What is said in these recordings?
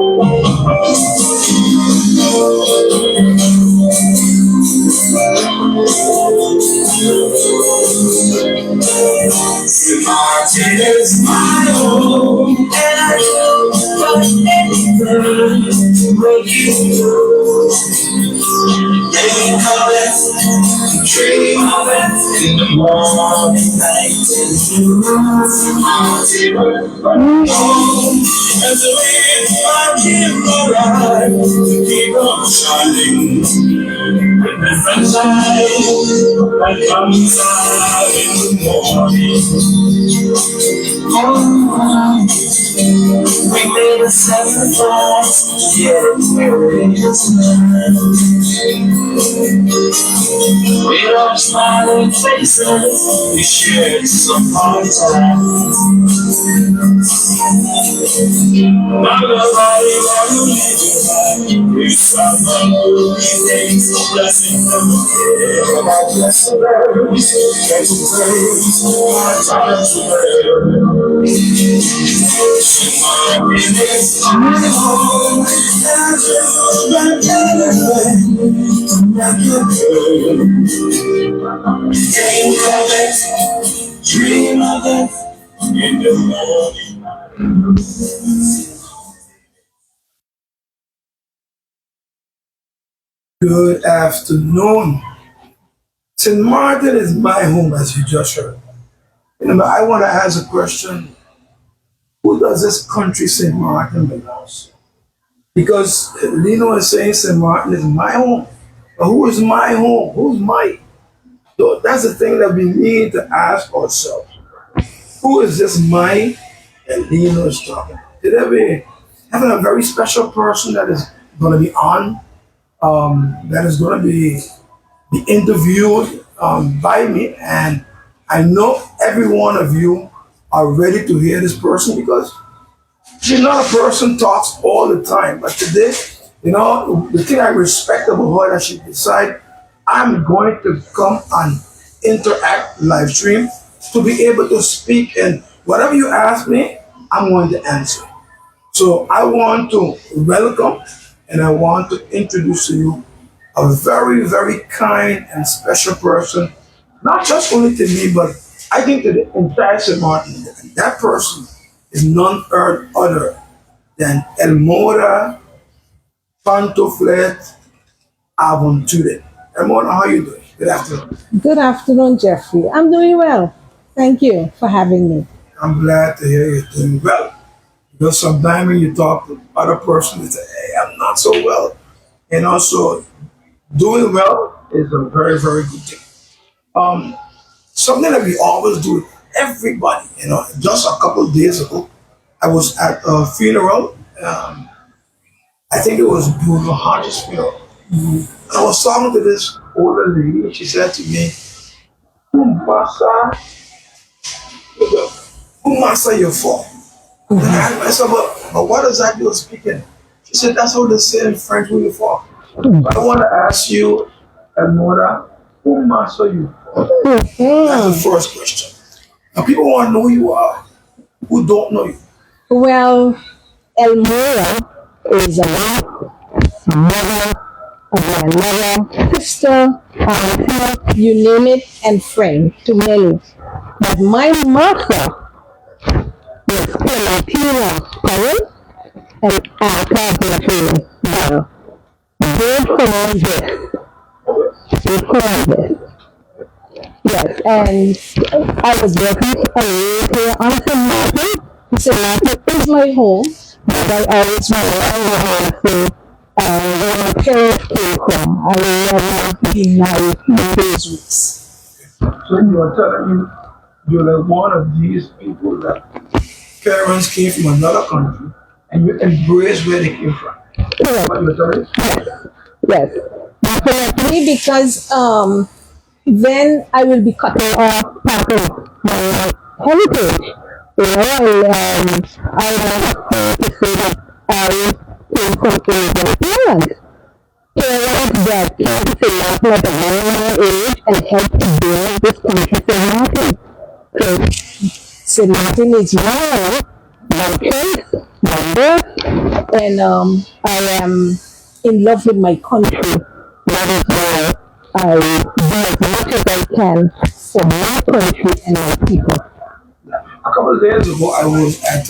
St. Martin is my home, and I know what anything will you do. They call it, dream of it, in the morning, night, and St. Martin is my home, as the winds are here alive, to keep on shining. With the sunshine that comes out in the morning. Oh, we made a sacrifice to get married tonight. With our smiling faces, we shared some hard times. Now nobody wanna leave you back. We suffer, we thank the blessing of the Lord. Our blessed words, thank you praise, our times of prayer. Tomorrow is my home, and I like anything to make you good. Think of it, dream of it, in the morning. Good afternoon. St. Martin is my home, as you just heard. I want to ask a question. Who does this country St. Martin belongs to? Because Lino is saying St. Martin is my home. But who is my home? Who's my? So that's the thing that we need to ask ourselves. Who is this my that Lino is talking about? Today we having a very special person that is going to be on, that is going to be interviewed by me, and I know every one of you are ready to hear this person because she's not a person talks all the time. But today, the thing I respect about her that she decided I'm going to come and interact live stream to be able to speak, and whatever you ask me, I'm going to answer. So I want to welcome and I want to introduce to you a very, very kind and special person, not just only to me, but I think to the entire St. Martin. And that person is none other than Elmora, Pantophlet, Avonturin. Elmora, how are you doing? Good afternoon. Good afternoon, Jeffrey. I'm doing well. Thank you for having me. I'm glad to hear you're doing well. Because sometimes when you talk to other person, they say, hey, I'm not so well. And also, doing well is a very, very good thing. Something that we always do with everybody, just a couple of days ago, I was at a funeral. I think it was Bruno Hodges' funeral. And I was talking to this older lady, and she said to me, who master your for? And I said, but what does that do speaking? She said, that's how they say in French, who you for. But I want to ask you, Elmora, who master you for? That's the first question. Now people want to know who you are, who don't know you. Well, Elmora is a wife, mother, a grandmother, sister, auntie, you name it, and friend to many. But my master was Clementina parent and Pantophlet mother. Both Columbus. Yes, and I was working away here on St. Martin. St. Martin is my home, but I always remember where my parents came from. I remember being married in those roots. So you are telling me you're like one of these people that parents came from another country and you embrace where they came from. Correct. What you're telling me? Yes, definitely, because then I will be cutting off part of my heritage. I want to say that I came from Indian parents. Parents that came to St. Martin at a very young age and helped to build this country, St. Martin. So St. Martin is my choice, my birth, and I am in love with my country. That is why I do as much as I can for my country and my people. A couple of days ago, I was at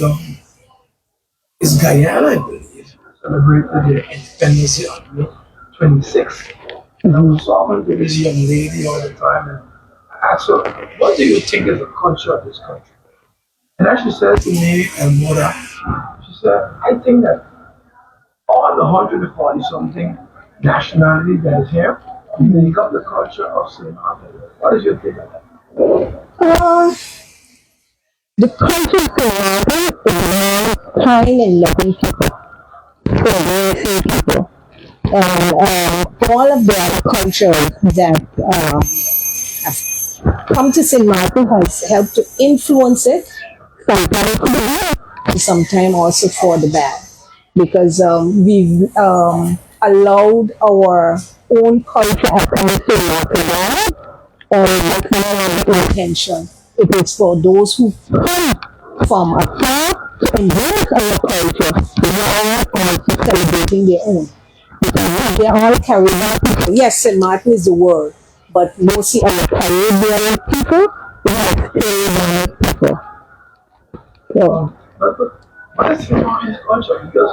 it's Guyana, I believe, celebrated their Independence Day on May 26th. And I was talking to this young lady all the time, and I asked her, "What do you think is the culture of this country?" And as she said to me, Elmora, she said, "I think that all the 140 something nationalities that is here make up the culture of St. Martin." What is your take on that? Uh, the country surrounding is kind and loving people, embracing people, and all of the other cultures that have come to St. Martin has helped to influence it, sometimes for the good, and sometimes also for the bad, because we've allowed our own culture as St. Martin, and that's not our intention. It is for those who come from afar to embrace our culture while also celebrating their own. Because they all Caribbean people. Yes, St. Martin is the word, but mostly our Caribbean people, we are Caribbean people. So, But it's St. Martin's culture because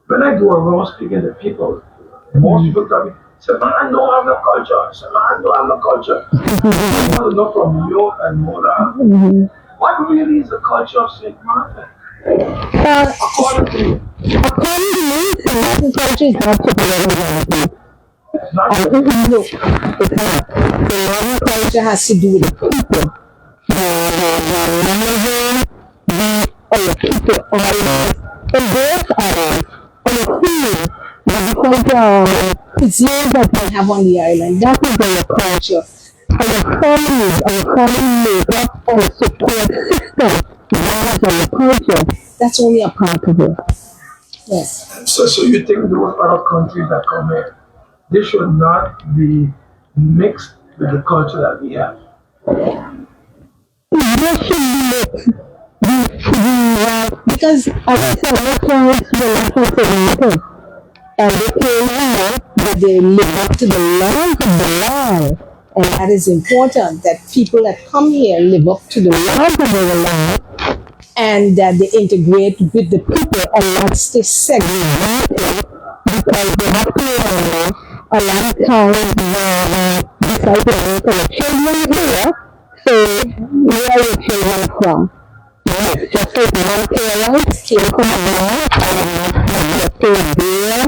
when I go around speaking to people, most people tell me, say, "Man, I don't have no culture." Say, "Man, I don't have no culture." I want to know from you and Mona, what really is the culture of St. Martin? uh, According to you, according to me, St. Martin culture is not superiority. it's not And just no, it's not. St. Martin culture has to do with the people. Our people always embrace others and food. Because cuisine that we have on the island, that is our culture. Our family makeup, our support system, that is our culture. That's only a part of it. Yes. so. You think those other countries that come here, they should not be mixed with the culture that we have? There should be because as I said, our parents were not from Toronto. And they came here, but they live up to the laws of the land. And that is important that people that come here live up to the laws of the land and that they integrate with the people and not stay segregated because they have to remember a lot of times when decide to raise our children here, so where are your children from? Yes, just like one parent came from abroad and they're still there.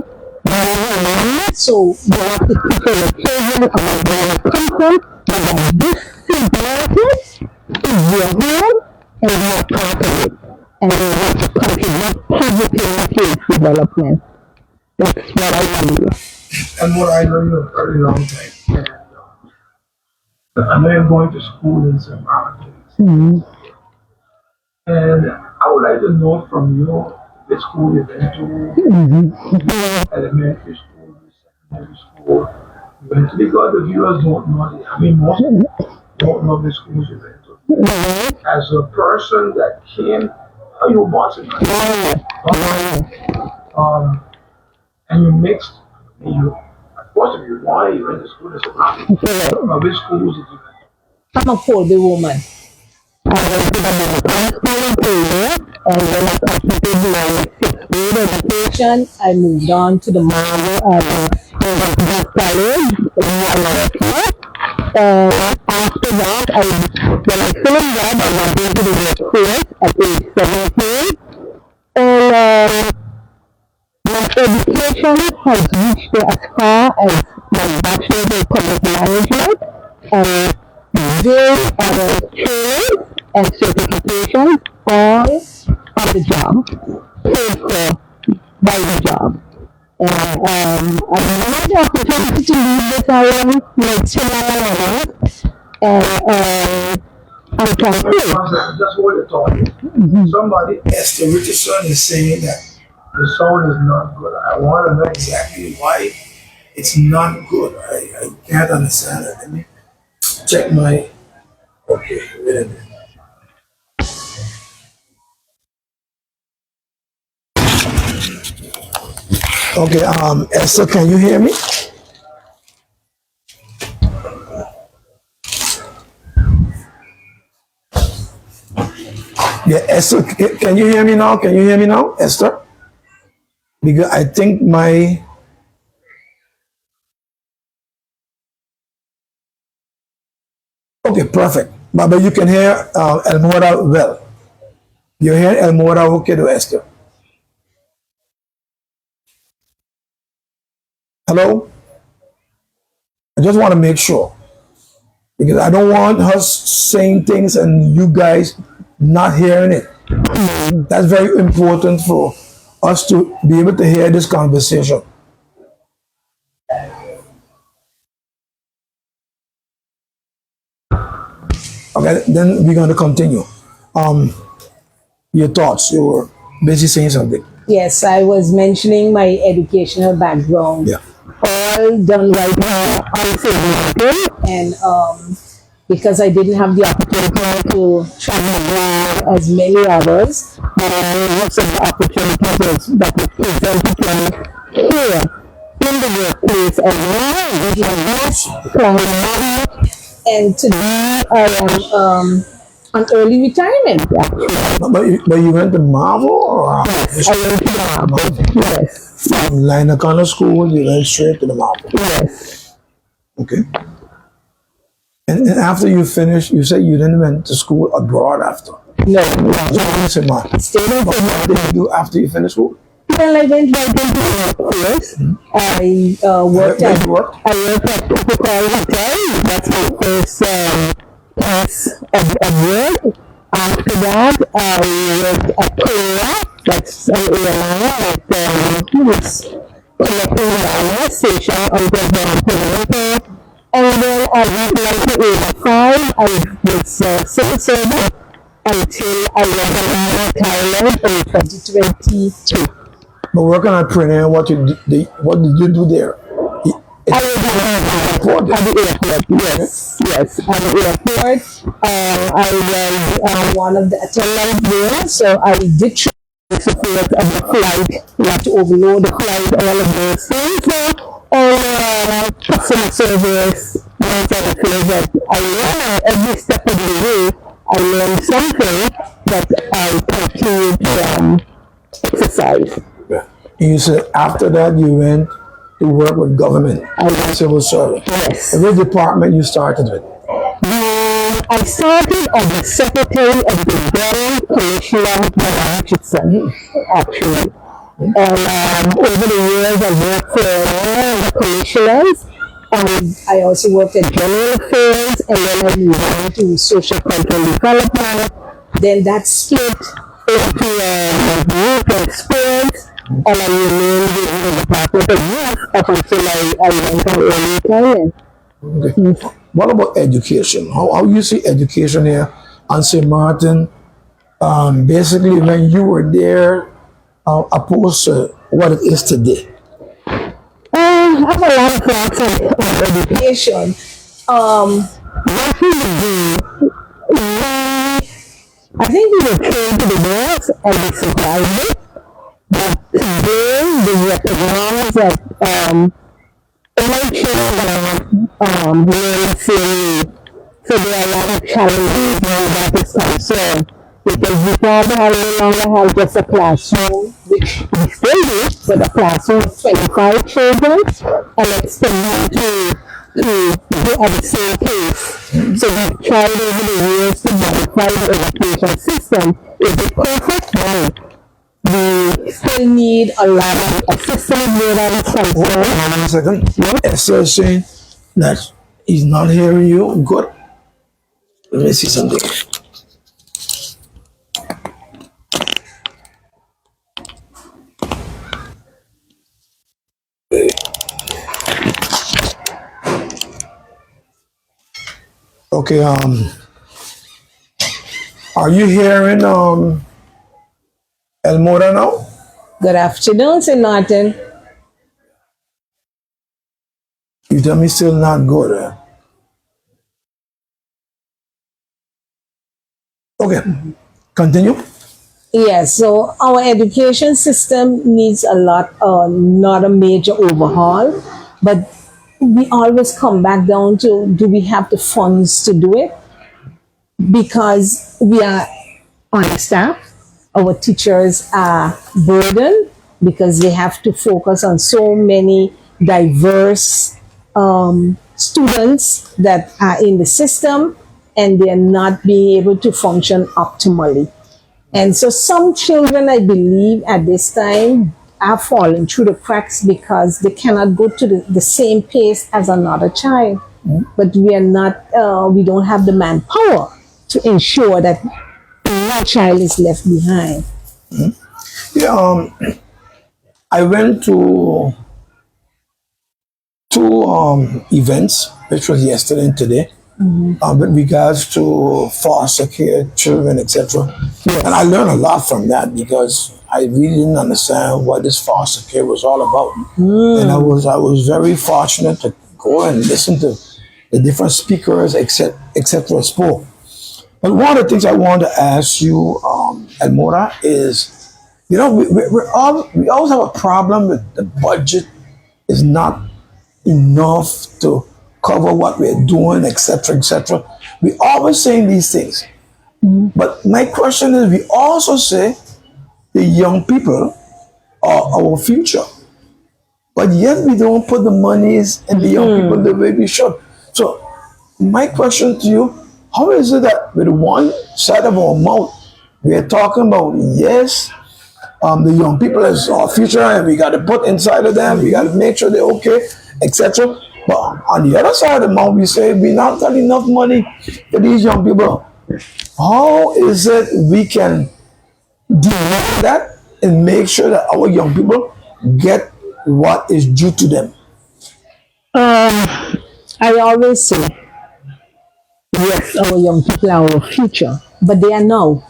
So you have to teach your children about where they come from, but that this is your home and you're part of it. And you have to contribute positively to its development. That's what I believe. And what I know you a very long time. And I know you're going to school in St. Martin. And I would like to know from you the school you've been to, elementary school, secondary school, you went to, because the viewers don't know, I mean, most don't know the schools you've been to. As a person that came, how you were born in and you mixed, and you, of course, if you want, you went to school in St. Martin. Which schools did you go to? I'm a Colby woman. I went to the Dominican school in Korea, and when I completed my sixth grade education, I moved on to the Marvel College in America. And after that, when I finished that, I went into the workforce at age 17. And my education has reached as far as my bachelor's in public management and various other trainings and certifications, all on the job, paid for by the job. And I had the opportunity to leave this island like 2 and I'm thankful. That's what you're talking. Somebody, Esther Richardson, is saying that the sound is not good. I want to know exactly why it's not good. I can't understand it. Let me check my. Okay, wait a minute. Okay, Esther, can you hear me? Yeah, Esther, can you hear me now? Can you hear me now, Esther? Because I think my... Okay, perfect. But you can hear Elmora well. You hear Elmora okay to Esther? Hello? I just want to make sure. Because I don't want us saying things and you guys not hearing it. That's very important for us to be able to hear this conversation. Okay, then we're going to continue. Um, your thoughts. You were busy saying something. Yes, I was mentioning my educational background. Yeah. All done right now on Seaview, and because I didn't have the opportunity to travel abroad as many others, but I have some opportunities that were presented to me here in the workplace as well, which I was from. And today I am on early retirement, actually. But you went to Marvel or Yes, I went to Marvel. Yes. from Linacana School, you went straight to the Marvel. Yes. Okay. And after you finished, you said you didn't went to school abroad after. No. So, Stayed in what did you do after you finished school? Well, I went right into the workforce. I worked Where at you work? Pantophlet Hotel. That's my first place of work. After that, I worked at Korea. That's an airline that was connecting the railway station until the Toronto. And then I went to 1985. I was civil servant until I went to Thailand in 2022. But working at Premier, what did you do there? I was at the airport, yes, yes, at the airport. I was one of the attendants there, so I did try to support of the flight, not to overload the flight, all of those things. So, all customer service, those are the things that I learned every step of the way. I learned something that I continued to exercise. You said after that you went to work with government, civil service. Yes. And which department you started with? I started as the secretary of the Bureau Commissioner of Richardson, actually. And over the years, I worked for all the commissioners. I also worked at general affairs, and then I moved on to social control development. Then that split into youth and sports, and I remained in the Department of Youth up until I went on early retirement. Okay. What about education? How you see education here on St. Martin? Basically, when you were there, opposed to what it is today. I have a lot of thoughts on education. What we do, I think we were trained to the world and we survived it. But today, we recognize that all children are learning theory. So there are a lot of challenges when that is concerned. Because we probably no longer have just a classroom, which we still do, but a classroom of 25 children, and expect them to be at the same pace. So we've tried over the years to modify the education system. Is it perfect? No. We still need a lot of assistance with that concern. Hold on a second. Esther is saying that he's not hearing you. Good. Let me see something. Okay, are you hearing Elmora now? Good afternoon, St. Martin. You tell me still not good. Okay, continue. Yes, so our education system needs a lot, not a major overhaul, but we always come back down to, do we have the funds to do it? Because we are understaffed. Our teachers are burdened because they have to focus on so many diverse students that are in the system, and they are not being able to function optimally. And so some children, I believe, at this time are falling through the cracks because they cannot go to the same pace as another child. But we are not, we don't have the manpower to ensure that no child is left behind. Yeah, I went to two events, which was yesterday and today, with regards to foster care, children, etc. And I learned a lot from that because I really didn't understand what this foster care was all about. And I was very fortunate to go and listen to the different speakers, etc. spoke. But one of the things I wanted to ask you, Elmora, is we always have a problem with the budget is not enough to cover what we're doing, etc., etc. We always saying these things. But my question is, we also say the young people are our future. But yet we don't put the monies in the young people the way we should. So my question to you, how is it that with one side of our mouth, we're talking about, yes, the young people is our future and we got to put inside of them, we got to make sure they're okay, etc. But on the other side of the mouth, we say we not got enough money for these young people. How is it we can deal with that and make sure that our young people get what is due to them? I always say, yes, our young people are our future, but they are now.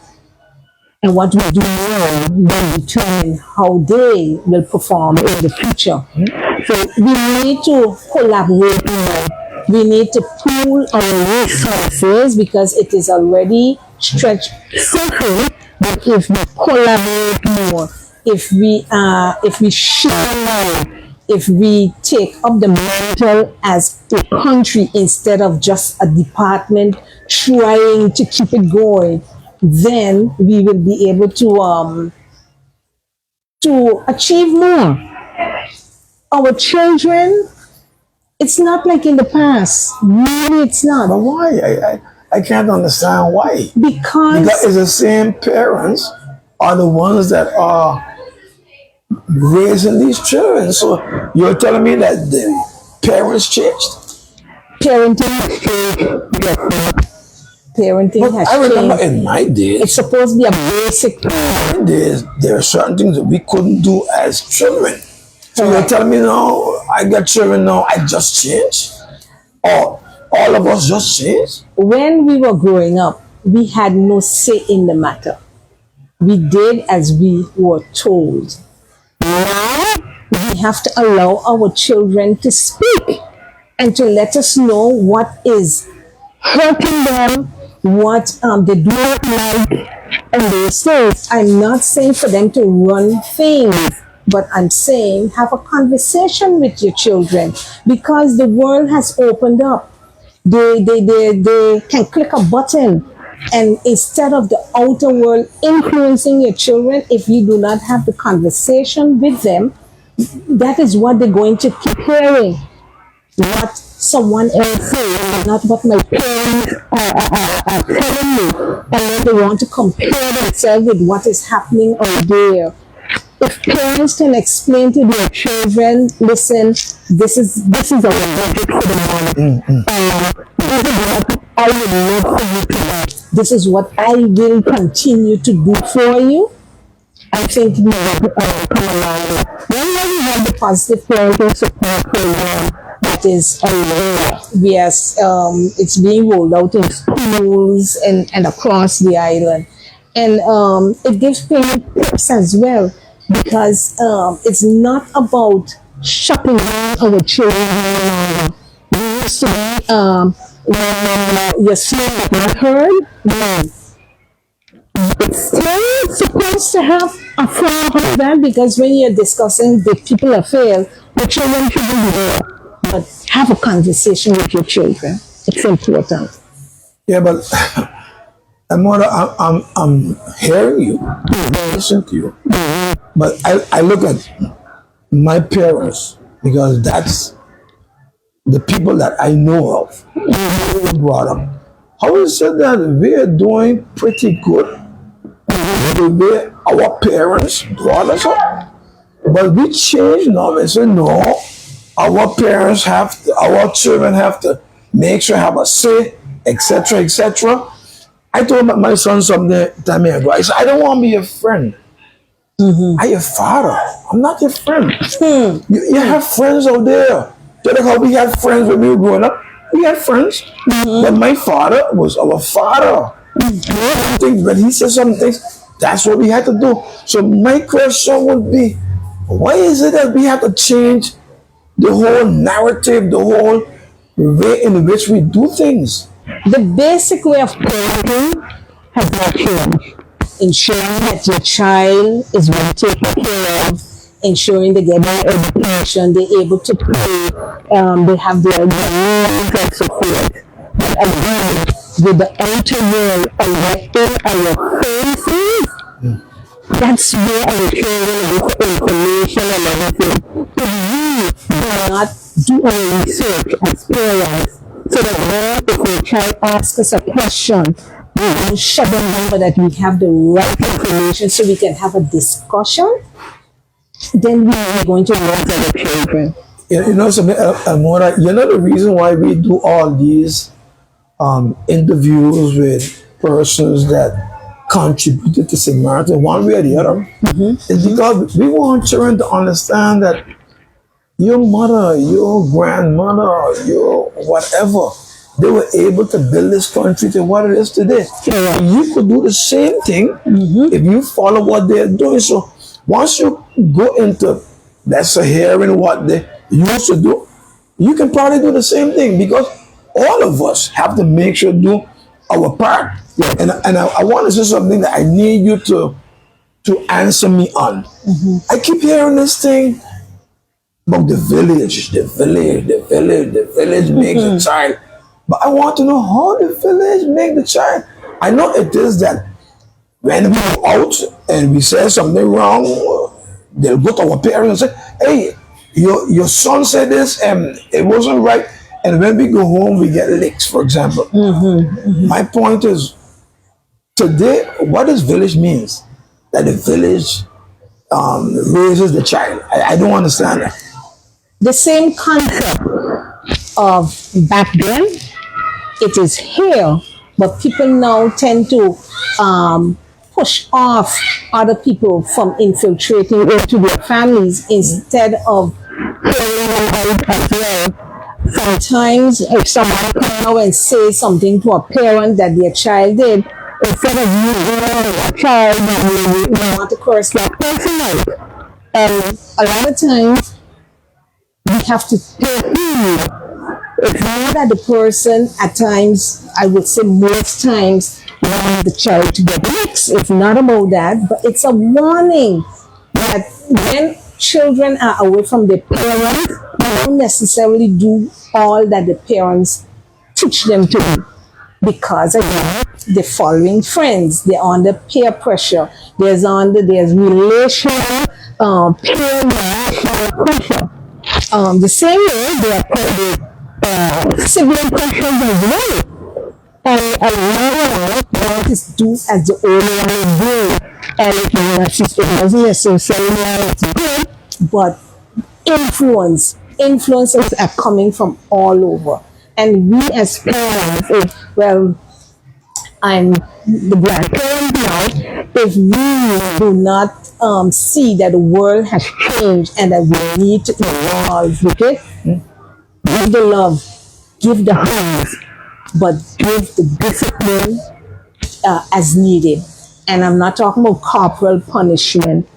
And what we do now will determine how they will perform in the future. So we need to collaborate more. We need to pool our resources because it is already stretched so thin. But if we collaborate more, if we share more, if we take up the mantle as a country instead of just a department trying to keep it going, then we will be able to achieve more. Our children, it's not like in the past. Really, it's But not. why? I can't understand why. Because Because it's the same parents are the ones that are raising these children. So you're telling me that the parents changed? parenting has changed. Yes, parenting But has I remember changed. in my It's days, supposed to be a basic. there are certain things that we couldn't do as children. So you're telling me now, I got children now, I just changed? Or all of us just changed? When we were growing up, we had no say in the matter. We did as we were told. Now we have to allow our children to speak and to let us know what is hurting them, what they do not like, and those things. I'm not saying for them to run things, but I'm saying have a conversation with your children because the world has opened up. They can click a button, and instead of the outer world influencing your children, if you do not have the conversation with them, that is what they're going to keep hearing. What someone else says, not what my parents are telling me. And then they want to compare themselves with what is happening out there. If parents can explain to their children, listen, this is our budget for the month. This is what I would love for you to do. This is what I will continue to do for you. I think we will come along. Then we have the positive parenting support program that is yes, it's being rolled out in schools and across the island. And it gives parents tips as well because it's not about shutting down our children any longer. We used to be when you're seen but not heard. No, it's still supposed to have a form of that, because when you're discussing the people that fail, the children shouldn't be there. But have a conversation with your children. It's important. Yeah, but Elmora, I'm hearing you, listening to you, but I look at my parents because that's the people that I know of who brought up. How is it that we are doing pretty good the way our parents brought us up? But we change now and say, no, our parents have to, our children have to make sure have a say, etc., etc. I told my son something time ago. I said, I don't want to be your friend. I'm your father. I'm not your friend. You have friends out there. Just like how we had friends when we were growing up. We had friends. But my father was our father. When he said some things, that's what we had to do. So my question would be, why is it that we have to change the whole narrative, the whole way in which we do things? The basic way of parenting has not changed. Ensuring that your child is well taken care of, ensuring they get their education, they're able to play, they have their needs and so forth. But again, with the outer world erecting our faces, that's where our children get information and everything. So we do not do our research as parents, so that when if a child asks us a question, we don't shut them down, but that we have the right information so we can have a discussion, then we are going to learn from the children. You know something, Elmora, you know the reason why we do all these interviews with persons that contributed to St. Martin one way or the other is because we want children to understand that your mother, your grandmother, your whatever, they were able to build this country to what it is today. You could do the same thing if you follow what they're doing. So once you go into, let's say, hearing what they used to do, you can probably do the same thing because all of us have to make sure to do our part. And I want to say something that I need you to answer me on. I keep hearing this thing about the village makes a child. But I want to know how the village make the child. I know it is that when we go out and we say something wrong, they'll go to our parents and say, hey, your son said this and it wasn't right. And when we go home, we get licks, for example. My point is, today, what does village means? That the village raises the child. I don't understand that. The same concept of back then, it is here, but people now tend to push off other people from infiltrating into their families instead of carrying them out as well. Sometimes if someone come out and say something to a parent that their child did, instead of you going a child that you want to curse that person out. And a lot of times we have to pay heed. It's not that the person at times, I would say most times, want the child to get licks. It's not about that, but it's a warning that when children are away from their parents, they don't necessarily do all that the parents teach them to do. Because again, they're following friends, they're under peer pressure, there's relational, peer relational pressure. The same way they are put with sibling pressures as well. And a lot want to do as the older one is doing. And it doesn't necessarily mean it's good, but influences are coming from all over. And we as parents, I'm the grandparent now, if we do not see that the world has changed and that we need to evolve with it, give the love, give the hugs, but give the discipline as needed. And I'm not talking about corporal punishment.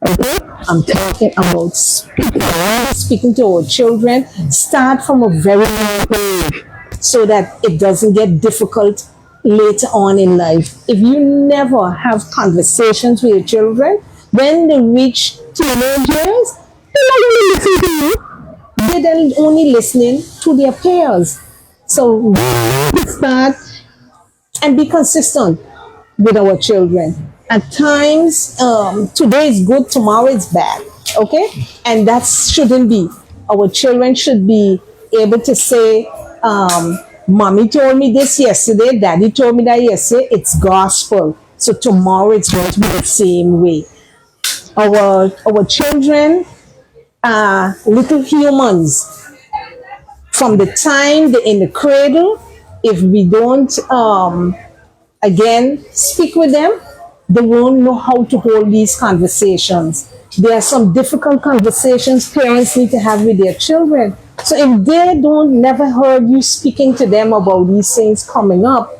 Okay? I'm talking about speaking to our children. Start from a very young age so that it doesn't get difficult later on in life. If you never have conversations with your children, when they reach teenage years, they're not going to listen to you. They're then only listening to their peers. So we need to start and be consistent with our children. At times, today is good, tomorrow is bad. Okay? And that shouldn't be. Our children should be able to say, Mommy told me this yesterday, Daddy told me that yesterday. It's gospel. So tomorrow it's going to be the same way. Our children are little humans. From the time they're in the cradle, if we don't again speak with them, they won't know how to hold these conversations. There are some difficult conversations parents need to have with their children. So if they don't never heard you speaking to them about these things coming up,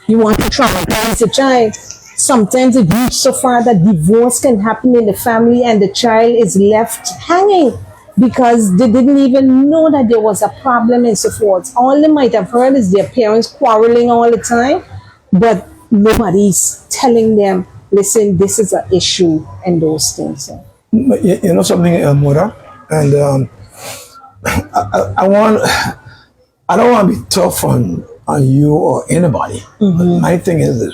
you want to traumatize the child. Sometimes it reaches so far that divorce can happen in the family and the child is left hanging because they didn't even know that there was a problem and so forth. All they might have heard is their parents quarreling all the time, but nobody's telling them, listen, this is an issue and those things. But you know something, Elmora, and I don't want to be tough on you or anybody. But my thing is this: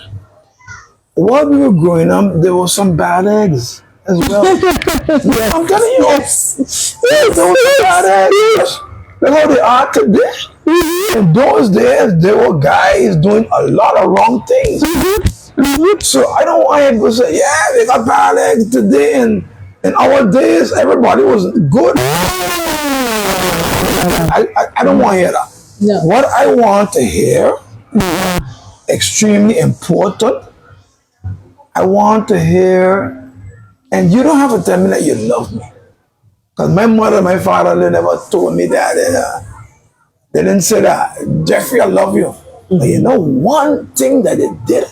while we were growing up, there were some bad eggs as well. Yes. I'm telling you, Yes. there were some bad eggs. Look how they are today. In those days, there were guys doing a lot of wrong things. So I don't want you to say, yeah, they got bad eggs today, and in our days, everybody was good. I don't want to hear that. No. What I want to hear, extremely important, I want to hear, and you don't have to tell me that you love me. Because my mother and my father, they never told me that. They didn't say that, Jeffrey, I love you. But you know, one thing that they did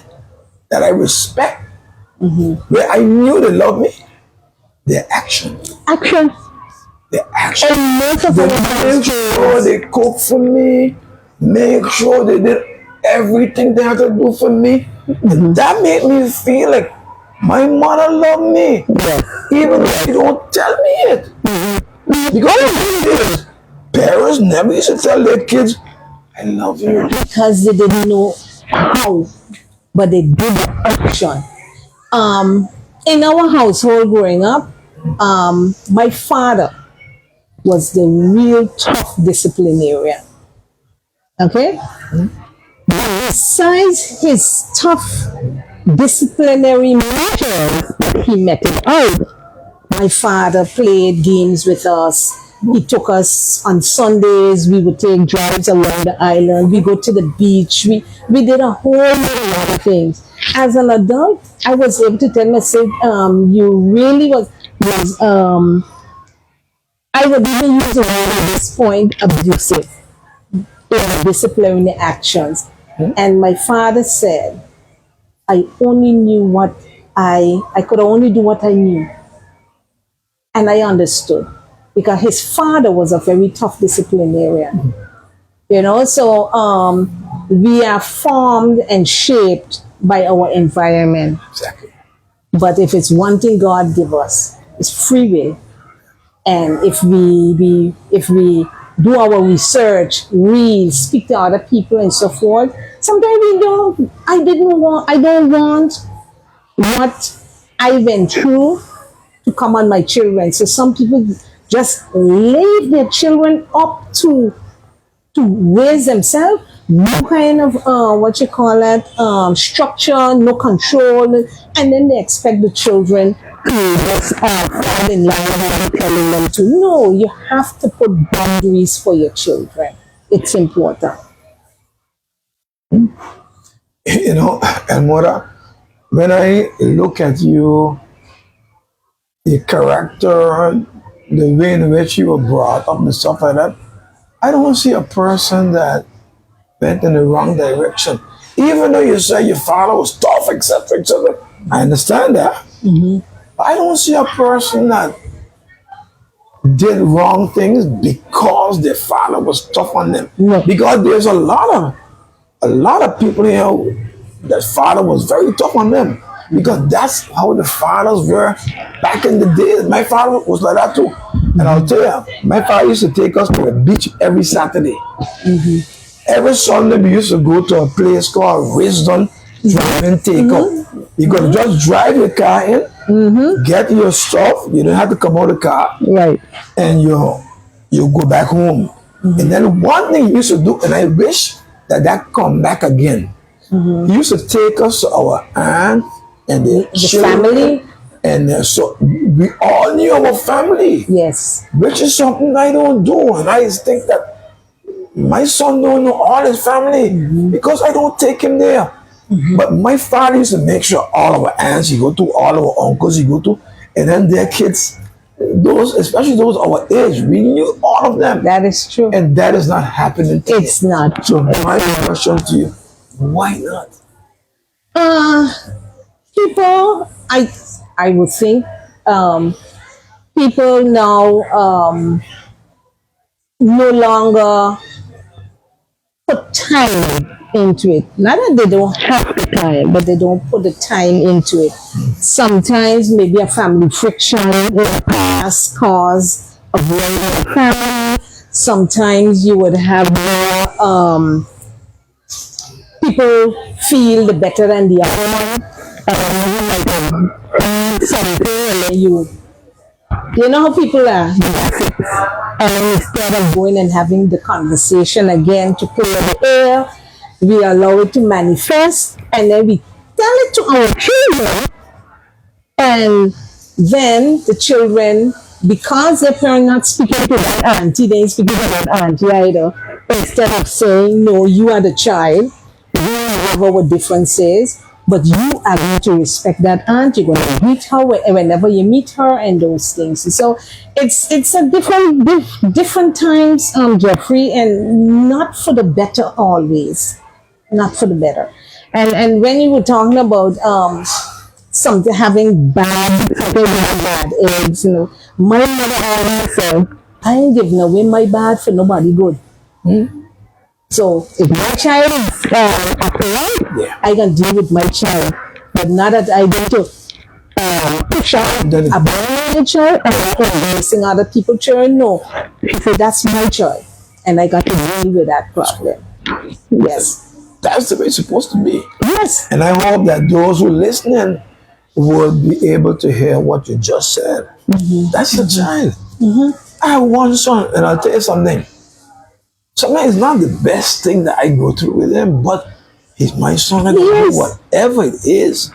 that I respect, where I knew they loved me, their action. Action. Their action. And most of They them make sure they cook for me, make sure they did everything they had to do for me. And that made me feel like my mother loved me. Even if she don't tell me it. Because parents never used to tell their kids, I love you. because they didn't know how, but they did the action. In our household growing up, my father was the real tough disciplinarian. Okay? Besides his tough disciplinary measures that he meted out, my father played games with us. He took us on Sundays. We would take drives around the island. We go to the beach. We did a whole lot of things. As an adult, I was able to tell myself, you really was I would even use the word at this point, abusive in disciplinary actions. And my father said, I only knew what I could only do what I knew. And I understood because his father was a very tough disciplinarian. You know, so we are formed and shaped by our environment. Exactly. But if it's one thing God give us, it's free will. And if we do our research, read, speak to other people and so forth, sometimes I don't want what I went through to come on my children. So some people just leave their children up to raise themselves. No kind of structure, no control, and then they expect the children to just fall in line with telling them to. No, you have to put boundaries for your children. It's important. You know, Elmora, when I look at you, your character, the way in which you were brought up and stuff like that, I don't see a person that went in the wrong direction. Even though you say your father was tough, etc., etc., I understand that. But I don't see a person that did wrong things because their father was tough on them. No. Because there's a lot a lot of people here, that father was very tough on them because that's how the fathers were back in the day. My father was like that too. And I'll tell you, my father used to take us to the beach every Saturday. Every Sunday we used to go to a place called Wisdom Driving Takeout. You could just drive your car in, get your stuff. You don't have to come out of the car, Right. and you go back home. And then one thing he used to do, and I wish that come back again. He used to take us to our aunt and the children, family. and so we all knew our family, Yes. which is something I don't do, and I think that my son don't know all his family because I don't take him there. But my father used to make sure all our aunts he go to, all our uncles he go to, and then their kids, those especially those our age, we knew all of them, That is true. and that is not happening today. It's not. So my question to you: why not? People, I would think, people now no longer put time into it. Not that they don't have the time, but they don't put the time into it. Sometimes maybe a family friction in the past cause of the family. Sometimes you would have more people feel the better than the other one. Something and then you know how people are. And instead of going and having the conversation again to clear the air, we allow it to manifest, and then we tell it to our children. And then the children, because their parents not speaking to that auntie, they ain't speaking to that auntie either. Instead of saying, no, you are the child, whatever what difference is, but you are going to respect that aunt. You're going to greet her whenever you meet her, and those things. So it's a different times, Jeffrey, and not for the better always. Not for the better. And when you were talking about something having bad eggs, you know, my mother always said, I ain't giving away my bad for nobody good. So if my child is acting right, I can deal with my child. But not that I going to push out abandon the child and embracing other people's children. No. She said, that's my child. And I got to deal with that problem. Yes. That's the way it's supposed to be. Yes. And I hope that those who are listening will be able to hear what you just said. That's your child. I have one son, and I'll tell you something. Sometimes it's not the best thing that I go through with him, but he's my son. I can do whatever it is,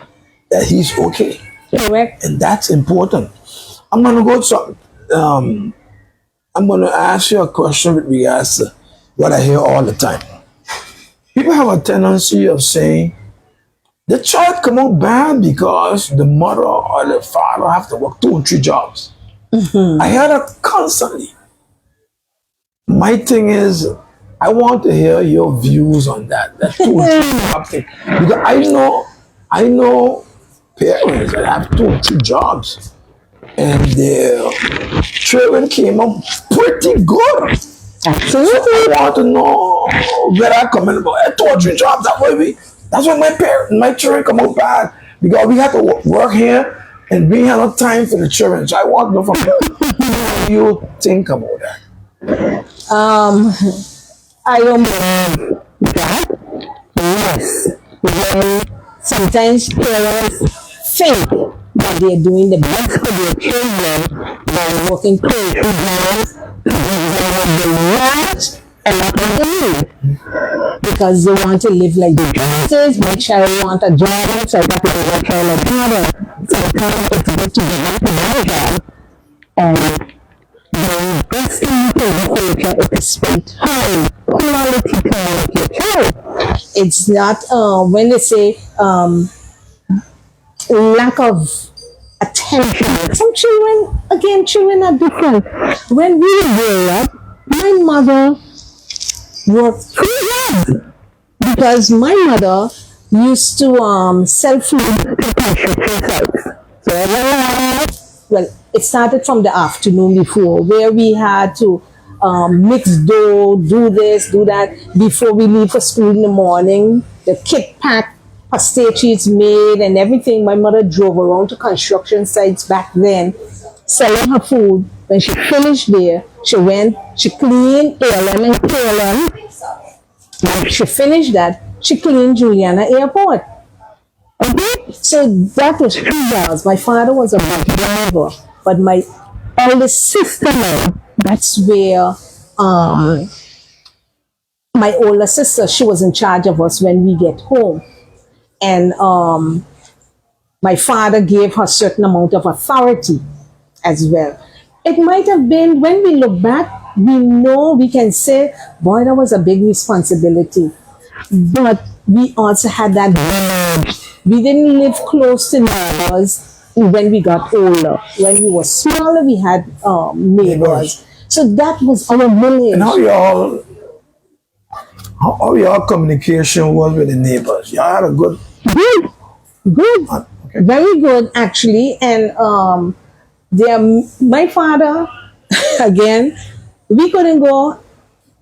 that he's okay. Correct. And that's important. I'm going to go to I'm going to ask you a question with regards to what I hear all the time. People have a tendency of saying the child come out bad because the mother or the father have to work 2 and 3 jobs. I hear that constantly. My thing is, I want to hear your views on that 2 and 3 job thing. Because I know parents that have 2 and 3 jobs, and their children came up pretty good. Absolutely. I want to know where I come in about 2 or 3 jobs. That's why my children come out bad, because we have to work here and we have no time for the children. So I want to know from you, what do you think about that? I don't believe that. Yes. When sometimes parents think that they're doing the best for their children by working 2 or 3 jobs, they want and not what they need. Because they want to live like the Joneses. My child want a job, so I got to give my child a job. Sometimes it's good to give my job. And the best thing you can do for your child is to spend time, quality time with your child. It's not, when they say lack of attention. Some children, again, children are different. When we were growing up, my mother worked 3 jobs because my mother used to sell food to construction sites. So well, it started from the afternoon before, where we had to mix dough, do this, do that before we leave for school in the morning. The kit pack, pastry made and everything. My mother drove around to construction sites back then, selling her food. When she finished there, she cleaned ALM and KLM. When she finished that, she cleaned Juliana Airport. Okay? So that was 3 hours. My father was a bus driver, but my eldest sister now, that's where my older sister, she was in charge of us when we get home. And my father gave her a certain amount of authority as well. It might have been, when we look back, we know, we can say, boy, that was a big responsibility. But we also had that knowledge. We didn't live close to neighbors when we got older. When we were smaller, we had neighbors. So that was our village. And how y'all communication was with the neighbors? Y'all had a good... Good. Okay. Very good, actually. And my father, again, we couldn't go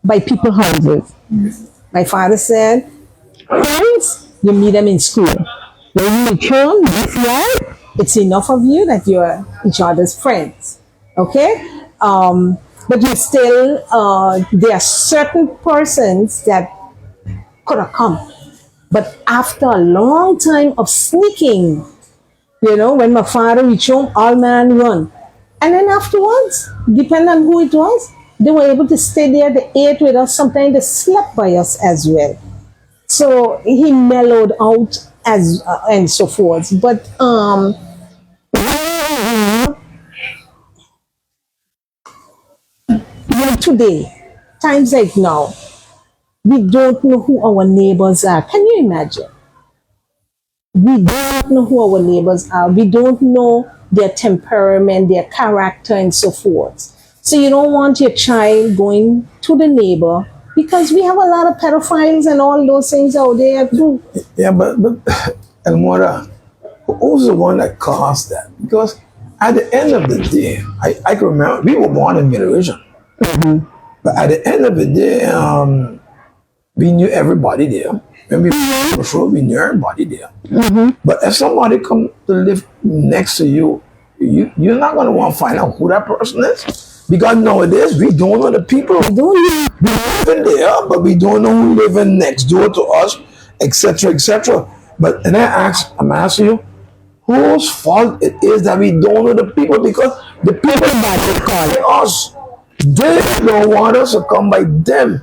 by people's houses. My father said, friends, you meet them in school. When you return this year, it's enough of you that you're each other's friends. Okay? But you still, there are certain persons that could have come. But after a long time of sneaking, when my father reached home, all man run. And then afterwards, depending on who it was, they were able to stay there, they ate with us, sometimes they slept by us as well. So he mellowed out and so forth. But today, times like now, we don't know who our neighbors are. Can you imagine? We don't know who our neighbors are. We don't know their temperament, their character, and so forth. So you don't want your child going to the neighbor, because we have a lot of pedophiles and all those things out there too. Yeah, but Elmora, who's the one that caused that? Because at the end of the day, I can remember, we were born in Middle Region. Mm-hmm. But at the end of the day, we knew everybody there. When we were sure, we knew everybody there. Mm-hmm. But if somebody come to live next to you, you're not going to want to find out who that person is. Because nowadays, we don't know the people. We live in there, but we don't know who living next door to us, etc., etc. But and I'm asking you, whose fault it is that we don't know the people? Because the people that they call us, they don't want us to come by them.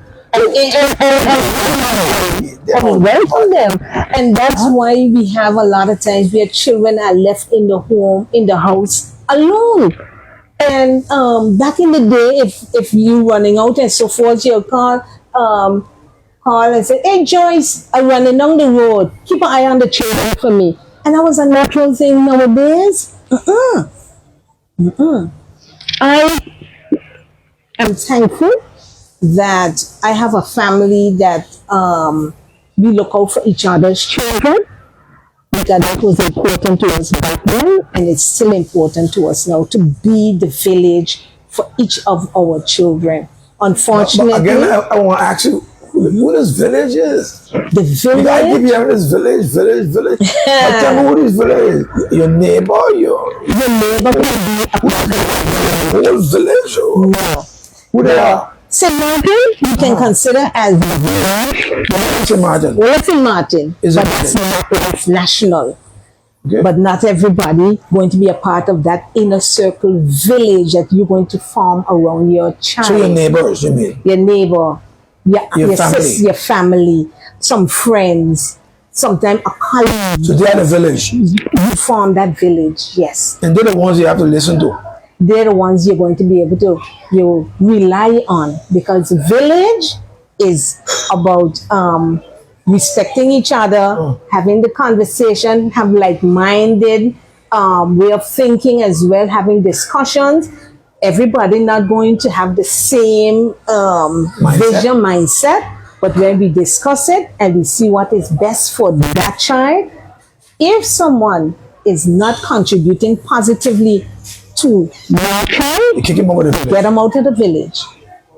Welcome them. And that's why we have a lot of times where children are left in the home, in the house, alone. And back in the day, if you running out and so forth, you'll call and say, hey Joyce, I'm running down the road. Keep an eye on the children for me. And that was a natural thing nowadays. I am thankful that I have a family that we look out for each other's children, because that was important to us back then, and it's still important to us now to be the village for each of our children. Unfortunately, but again, I want to ask you, who this village is? The village. I give you this village. I tell me who this village is. Your neighbor, your neighbor can be a whole village. Or no. Who they are? St. Martin, you can consider as St. Martin. Well, St. Martin, Is but it that's national. Okay. But not everybody going to be a part of that inner circle village that you're going to form around your child. So your neighbors, you mean? Your neighbor, your family. your family, some friends, sometimes a colleague. So they are the village. You form that village, yes. And they're the ones you have to listen to. They're the ones you're going to be able to rely on, because village is about respecting each other, having the conversation, have like-minded way of thinking as well, having discussions. Everybody not going to have the same vision, mindset, but when we discuss it and we see what is best for that child, if someone is not contributing positively to my child, You kick him out of the village. get them out of the village.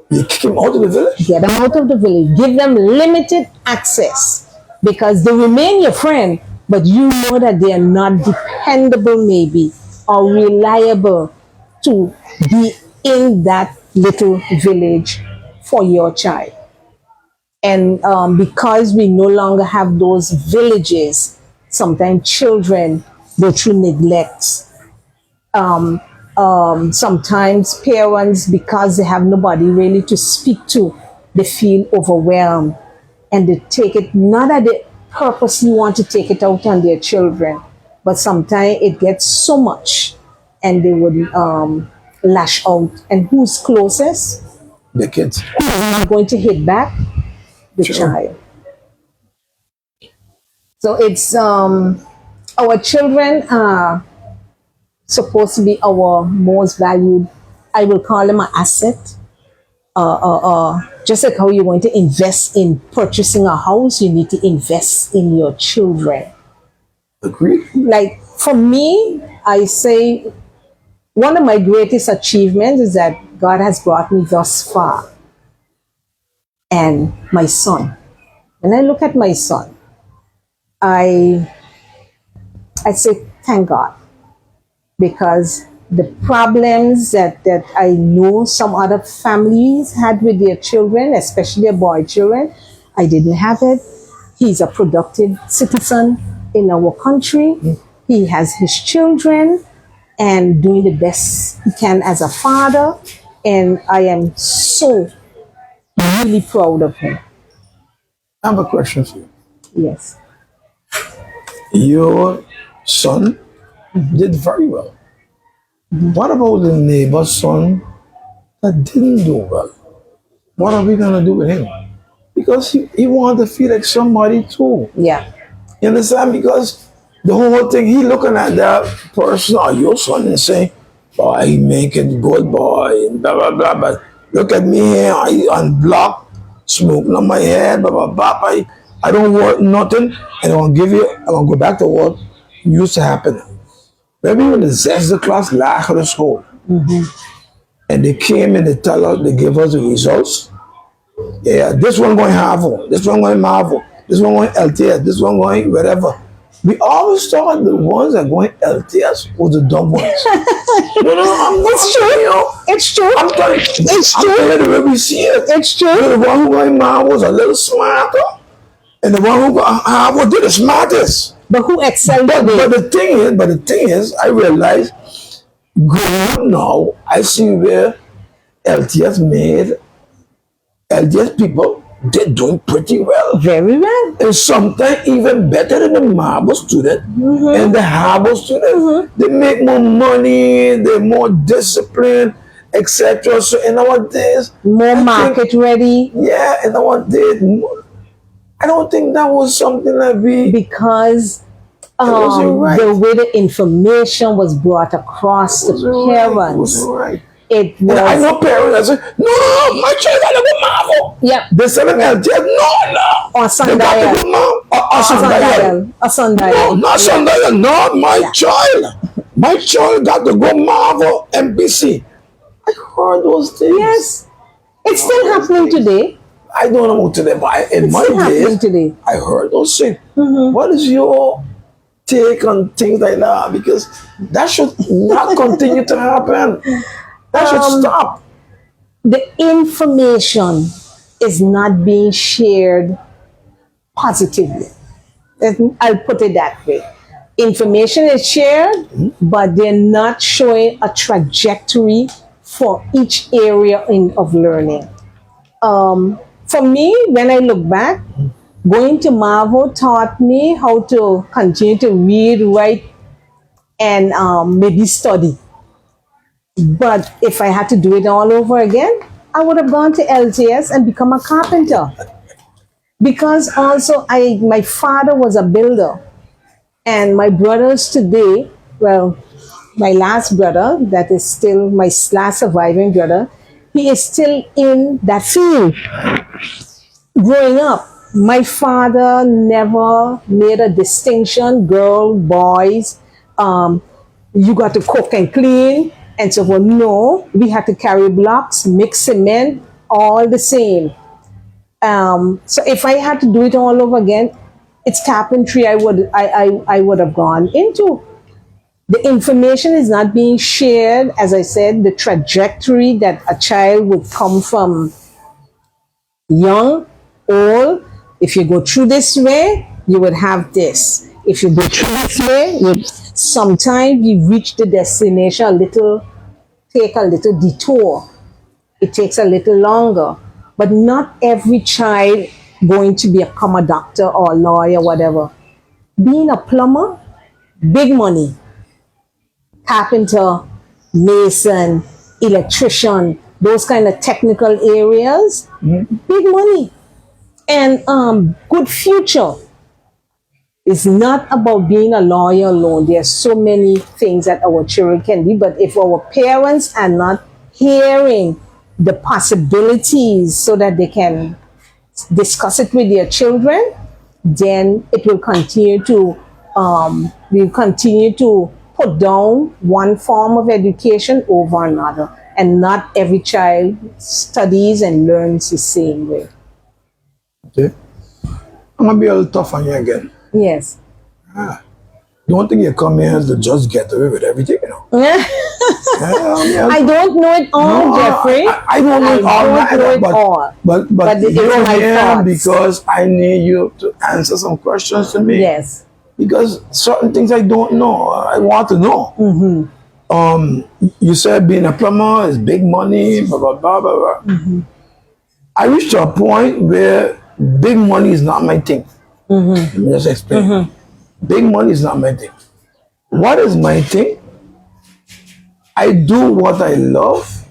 You kick him out of the village? Get them out of the village. Give them limited access because they remain your friend, but you know that they are not dependable, maybe, or reliable to be in that little village for your child. And because we no longer have those villages, sometimes children go through neglect. Sometimes parents, because they have nobody really to speak to, they feel overwhelmed and they take it, not that they purposely want to take it out on their children, but sometimes it gets so much and they would lash out. And who's closest? The kids. Who's not going to hit back? The child. So it's our children are supposed to be our most valued, I will call them an asset. Just like how you're going to invest in purchasing a house, you need to invest in your children. Agreed. Like for me, I say one of my greatest achievements is that God has brought me thus far. And my son. When I look at my son, I say thank God, because the problems that I know some other families had with their children, especially their boy children, I didn't have it. He's a productive citizen in our country. He has his children and doing the best he can as a father. And I am so really proud of him. I have a question for you. Yes. Your son did very well. What about the neighbor's son that didn't do well? What are we going to do with him? Because he wanted to feel like somebody too. Yeah. You understand? Because the whole thing, he looking at that person or your son and saying, boy, he make it good, boy, and blah, blah, blah. But look at me here, I unblocked, smoking on my head, blah, blah, blah. I don't want nothing, and I'm going to go back to what used to happen. Maybe when the Zesda class last of the school, and they came and they tell us, they give us the results. Yeah, this one going Harvard, this one going Marvel, this one going LTS, this one going whatever. We always thought the ones that going LTS were the dumb ones. It's true. It's true. I'm telling you, It's I'm true. telling you the way we see it. It's true. The one who going Marvel was a little smarter, and the one who got Harvard did the smartest. But who excelled But today? the thing is, I realize growing up now, I see where LTS people, they're doing pretty well. Very well. And sometimes even better than the Marble student and the Harvard student. They make more money, they're more disciplined, etc. So in our days, More market ready. yeah, in our days, I don't think that was something that we. Because wasn't right. the way the information was brought across to parents. wasn't right. It And I was. know parents that say, no, my child got to go Marvel. Yeah. They're selling LTS. No. Or They got to sundial. go Marvel. Or sundial. A sundial. No, not sundial. Not my child. My child got to go Marvel MPC. I heard those things. Yes. It's still happening today. I don't know today, but in It's my still happening days, today. I heard those things. What is your take on things like that? Because that should not continue to happen. That should stop. The information is not being shared positively. I'll put it that way. Information is shared, but they're not showing a trajectory for each area of learning. For me, when I look back, going to Marvel taught me how to continue to read, write, and maybe study. But if I had to do it all over again, I would have gone to LTS and become a carpenter. Because also my father was a builder. And my brothers today, well, my last brother, that is still my last surviving brother, he is still in that field. Growing up, my father never made a distinction, girl, boys, you got to cook and clean. And so, well, no, we had to carry blocks, mix cement, all the same. So if I had to do it all over again, it's carpentry I would have gone into. The information is not being shared. As I said, the trajectory that a child would come from young, old. If you go through this way, you would have this. If you go through this way, sometimes you reach the destination take a little detour. It takes a little longer. But not every child going to become a doctor or a lawyer, whatever. Being a plumber, big money. Carpenter, mason, electrician, those kind of technical areas, big money. And good future. It's not about being a lawyer alone. There's so many things that our children can be, but if our parents are not hearing the possibilities so that they can discuss it with their children, then it will continue to we'll continue to put down one form of education over another, and not every child studies and learns the same way. Okay. I'm gonna be a little tough on you again. Yes. Don't think you come here to just get away with everything, you know. I don't know it all, No, Jeffrey. I don't know it all, don't know it all. but it's you're my here thoughts. because I need you to answer some questions to me. Yes. Because certain things I don't know, I want to know. You said being a plumber is big money, blah blah blah blah. Blah. I reached to a point where big money is not my thing. Let me just explain. Big money is not my thing. What is my thing? I do what I love,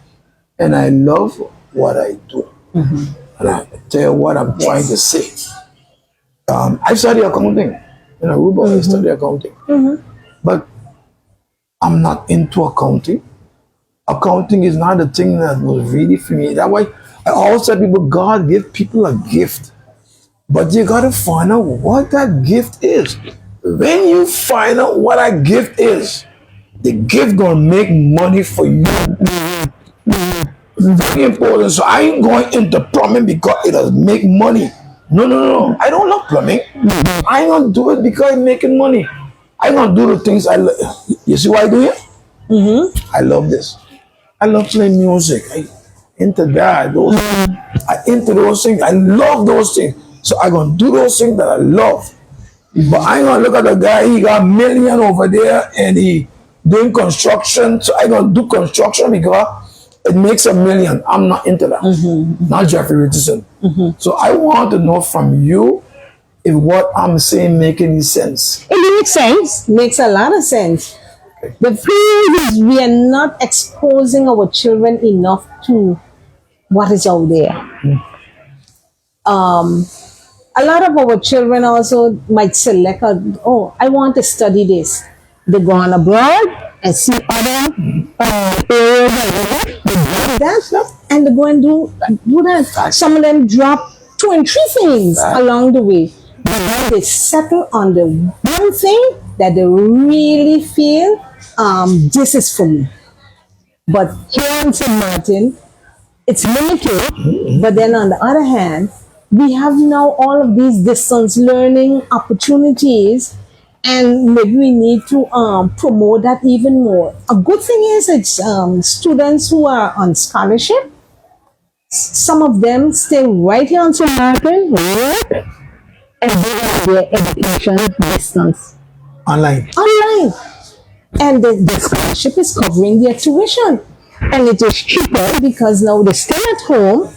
and I love what I do. And I tell you what I'm trying to say. I study accounting. In Aruba, I study accounting. But I'm not into accounting. Accounting is not the thing that was really for me. That's why I always tell people, God give people a gift. But you gotta find out what that gift is. When you find out what that gift is, the gift gonna make money for you. Very important. So I ain't going into plumbing because it does make money. No. I don't love plumbing. I ain't gonna do it because it's making money. I gonna do the things I love. You see what I do here? I love this. I love playing music. I into that. I into those things. I love those things. So I gonna do those things that I love. But I ain't gonna look at the guy, he got a million over there and he doing construction. So I gonna do construction because it makes $1 million. I'm not into that. Not Jeffrey Richardson. So I want to know from you if what I'm saying make any sense. It makes sense. Makes a lot of sense. Okay. The thing is, we are not exposing our children enough to what is out there. A lot of our children also might select, I want to study this. They go on abroad and see other areas and they go and do that. Some of them drop 2 and 3 things along the way. But then they settle on the one thing that they really feel, this is for me. But here in St. Martin, it's limited. But then on the other hand, we have now all of these distance learning opportunities, and maybe we need to promote that even more. A good thing is it's students who are on scholarship. Some of them stay right here on St. Martin, work, and they have their education distance. Online. And the scholarship is covering their tuition. And it is cheaper because now they stay at home,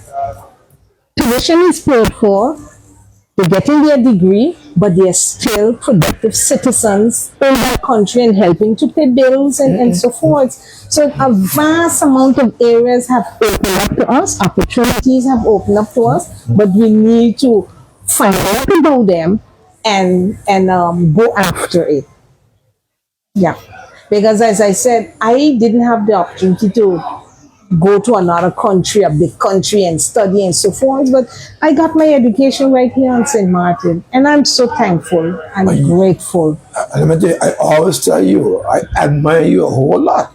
tuition is paid for, they're getting their degree, but they're still productive citizens in their country and helping to pay bills and so forth. So a vast amount of areas have opened up to us, opportunities have opened up to us, but we need to find out about them and go after it. Yeah. Because as I said, I didn't have the opportunity to go to another country, a big country, and study and so forth. But I got my education right here in St. Martin, and I'm so thankful and grateful. Let me tell you, I always tell you, I admire you a whole lot.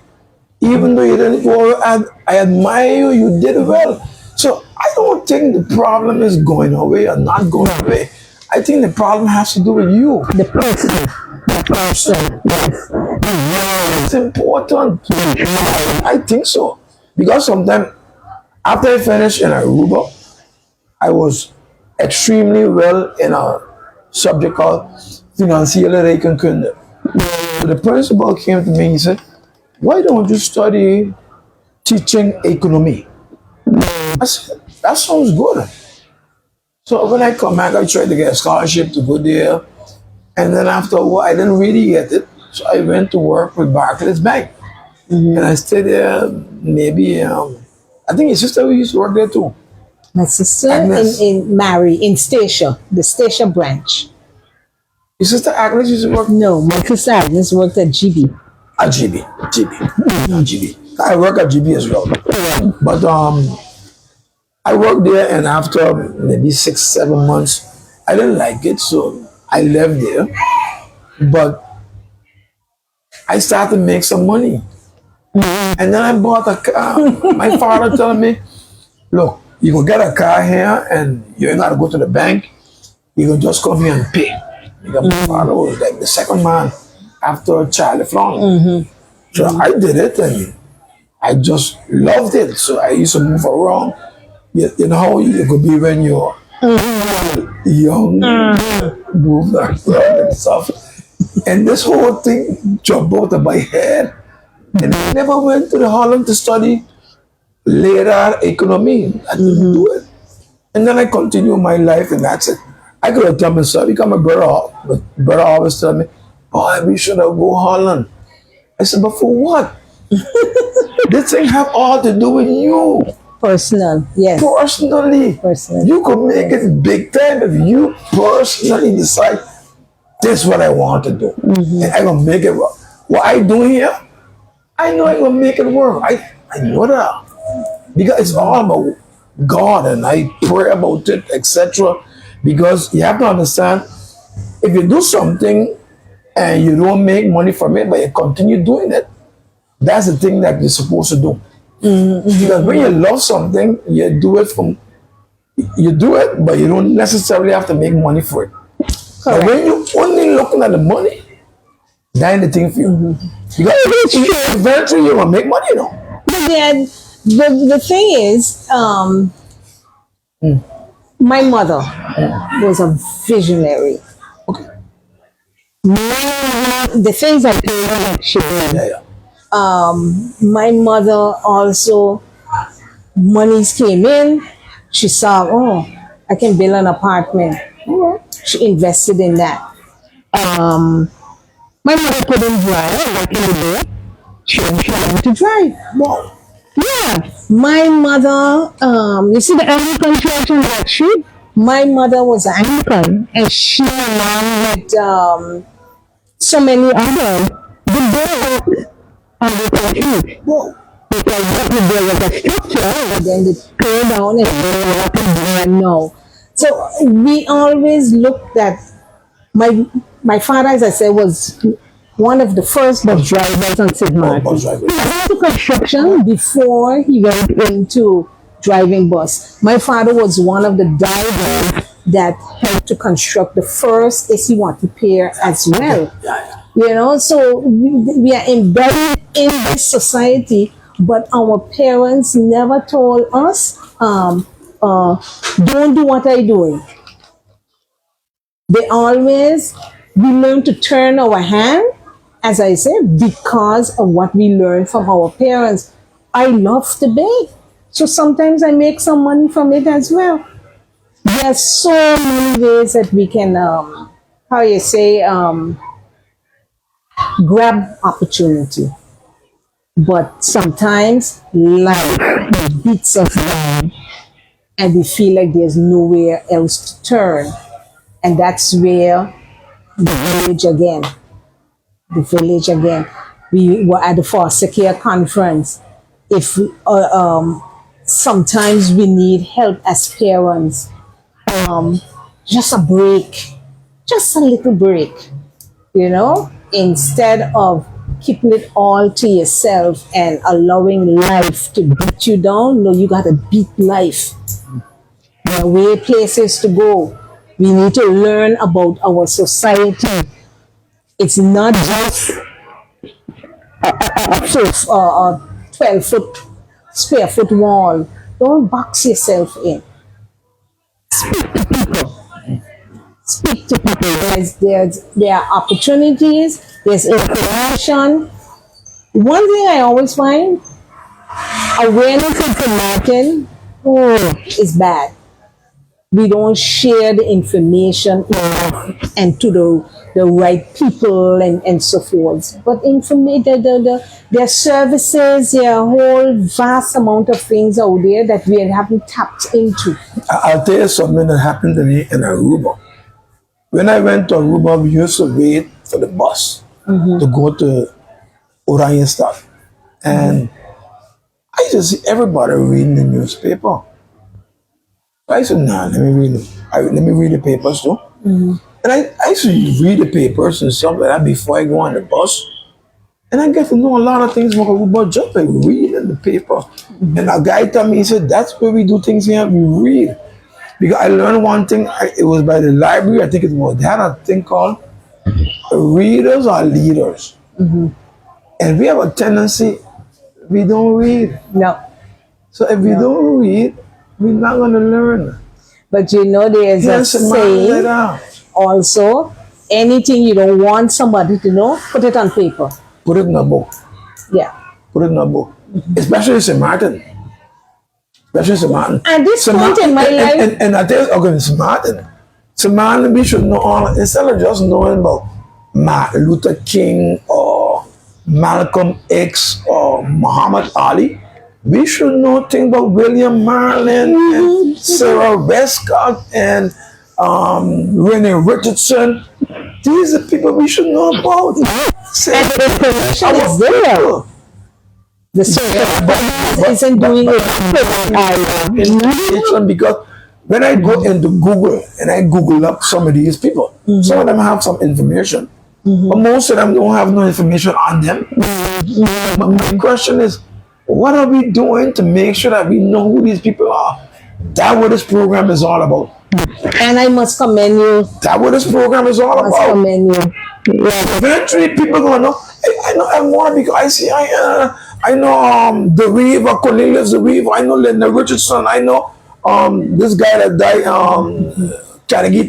Even though you didn't go, I admire you, you did well. So I don't think the problem is going away or not going away. I think the problem has to do with you. The person. The person. Yes. It's important. I think so. Because sometimes after I finished in Aruba, I was extremely well in a subject called Financiële Rekenkunde. The principal came to me and he said, why don't you study teaching economy? I said, that sounds good. So when I come back, I tried to get a scholarship to go there. And then after a while, I didn't really get it. So I went to work with Barclays Bank. And I stayed there maybe, I think his sister used to work there too. My sister Agnes. in Mary, in Stacia, the Stacia branch. Your sister Agnes used to work No, my sister Agnes worked at GB. at GB. GB. I work at GB as well. But I worked there, and after maybe 6-7 months, I didn't like it, so I left there. But I started to make some money. And then I bought a car. My father told me, look, you can get a car here and you ain't got to go to the bank. You can just come here and pay. Because my father was like the second man after Charlie Flong. So I did it and I just loved it. So I used to move around. You know how you could be when you're young, move around and stuff. And this whole thing jumped out of my head. And I never went to the Holland to study later economy. I didn't do it. And then I continued my life, and that's it. I could have done myself, become a brother, but brother always tell me, boy, we should have go Holland. I said, but for what? This thing have all to do with you. Personal, yes. Personally. Personally. You could make it big time if you personally decide, this is what I want to do. And I'm going to make it work. What I do here, I know I'm going to make it work. I know that. Because it's all about God, and I pray about it, etc. Because you have to understand, if you do something and you don't make money from it, but you continue doing it, that's the thing that you're supposed to do. Because when you love something, you do it, but you don't necessarily have to make money for it. But when you're only looking at the money, that ain't the thing for you. Because eventually you're gonna make money, you know. But then the thing is, my mother was a visionary. Okay. The things I told her, she did. Yeah. My mother also, monies came in. She saw, oh, I can build an apartment. She invested in that. My mother couldn't drive back in the day. She learned to drive. Wow. Yeah. My mother, you see the Anglican church on that street? My mother was Anglican, and she along with so many others, the Anglican. Whoa. Because there was a structure, and then they tore down and they were up and no. So we always looked at my father, as I said, was one of the first bus drivers on St. Martin. Bus driver. He went to construction before he went into driving bus. My father was one of the divers that helped to construct the first AC1 pier as well. Yeah. You know, so we are embedded in this society, but our parents never told us, don't do what I'm doing. They always, we learn to turn our hand, as I said, because of what we learned from our parents. I love to bake, so sometimes I make some money from it as well. There's so many ways that we can, grab opportunity. But sometimes life beats us down and we feel like there's nowhere else to turn. And that's where the village again. We were at the foster care conference. If sometimes we need help as parents, just a break, just a little break, you know, instead of keeping it all to yourself and allowing life to beat you down. No, you gotta beat life. There are way places to go. We need to learn about our society. It's not just a 12-foot square foot wall. Don't box yourself in. Speak to people. Speak to people. There are opportunities, there's information. One thing I always find, awareness in Martin is bad. We don't share the information enough and to the right people and so forth. But there are services, there are a whole vast amount of things out there that we haven't tapped into. I'll tell you something that happened to me in Aruba. When I went to Aruba, we used to wait for the bus to go to Orion stuff. And I used to see everybody reading the newspaper. I said, nah, let me read the papers too. And I used to read the papers and stuff like that before I go on the bus. And I get to know a lot of things about just by reading the paper. And a guy told me, he said, that's where we do things here, we read. Because I learned one thing, it was by the library, I think it was, they had a thing called readers are leaders. And we have a tendency, we don't read. No. So if we don't read, we're not going to learn. But you know, there's a saying also, anything you don't want somebody to know, put it on paper. Put it in a book. Yeah. Put it in a book. Especially St. Martin. At this point in my life. And I tell you, okay, St. Martin. St. Martin, we should know all, instead of just knowing about Martin Luther King or Malcolm X or Muhammad Ali, we should know things about William Marlin and Sarah Westcott and Renee Richardson. These are people we should know about. And the information is there. The service isn't doing it. Because when I go into Google and I Google up some of these people, some of them have some information, but most of them don't have no information on them. But my question is, what are we doing to make sure that we know who these people are? That's what this program is all about. And I must commend you. That's what this program is all about. Commend you. Yeah. Eventually, people are gonna know. I know Elmora because I know the Reeve, Cornelius the Reeve. I know Linda Richardson. I know this guy that died, Carnegie,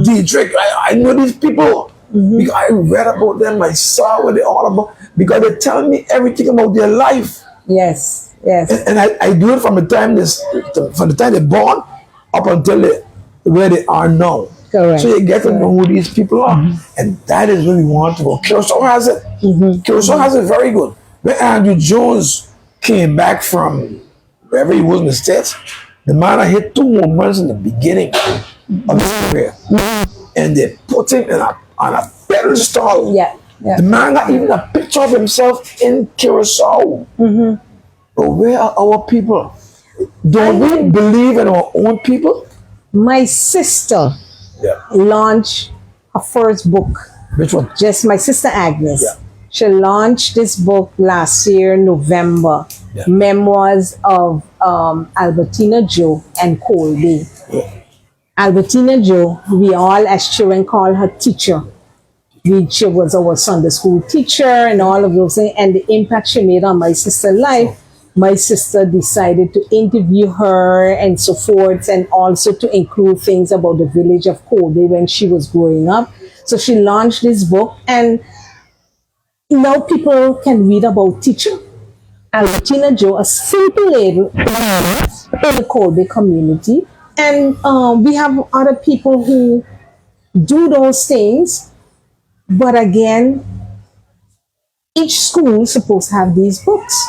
Dietrich. I know these people because I read about them. I saw what they're all about because they tell me everything about their life. Yes, yes. And I do it from the time they're born up until where they are now. Correct. So you get to know who these people are. And that is where we want to go. Curacao has it. Curacao has it very good. When Andrew Jones came back from wherever he was in the States, the man had hit 2 moments in the beginning of his career. And they put him on a pedestal. Yeah. The man got even a picture of himself in Curacao. But where are our people? Don't we believe in our own people? My sister launched her first book. Which one? Just my sister Agnes. Yeah. She launched this book last year, November. Yeah. Memoirs of Albertina Joe and Colby. Yeah. Albertina Joe, we all as children call her teacher. She was our Sunday school teacher and all of those things. And the impact she made on my sister's life, my sister decided to interview her and so forth, and also to include things about the village of Colby when she was growing up. So she launched this book, and now people can read about teacher Albertina Joe, a simple lady in the Colby community. And we have other people who do those things. But again, each school is supposed to have these books.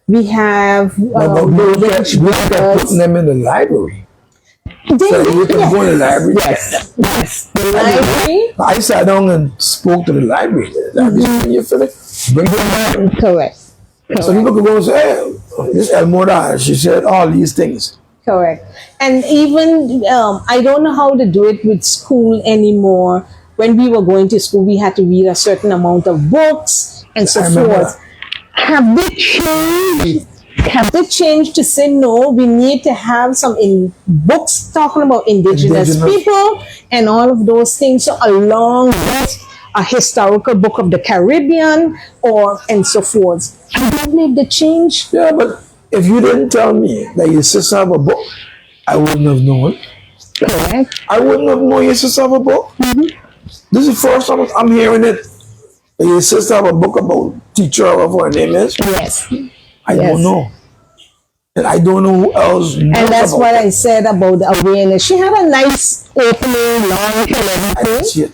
We have we can put them in the library. So you can go to the library. Yes. The library. I sat down and spoke to the library. You feel it? Bring them back. Correct. So people could go and say, hey, this Elmora, she said all these things. Correct. And even, I don't know how to do it with school anymore. When we were going to school, we had to read a certain amount of books and so forth. Have they changed have to change to say no. We need to have some books talking about indigenous people and all of those things. So along with a historical book of the Caribbean and so forth. I don't believe the change. Yeah, but if you didn't tell me that your sister have a book, I wouldn't have known. Correct. I wouldn't have known your sister have a book. This is the first time I'm hearing it. That your sister have a book about teacher or whatever her name is. Yes. I don't know. And I don't know who else knows. And that's about what it. I said about the awareness. She had a nice opening, launch, and I everything. see it.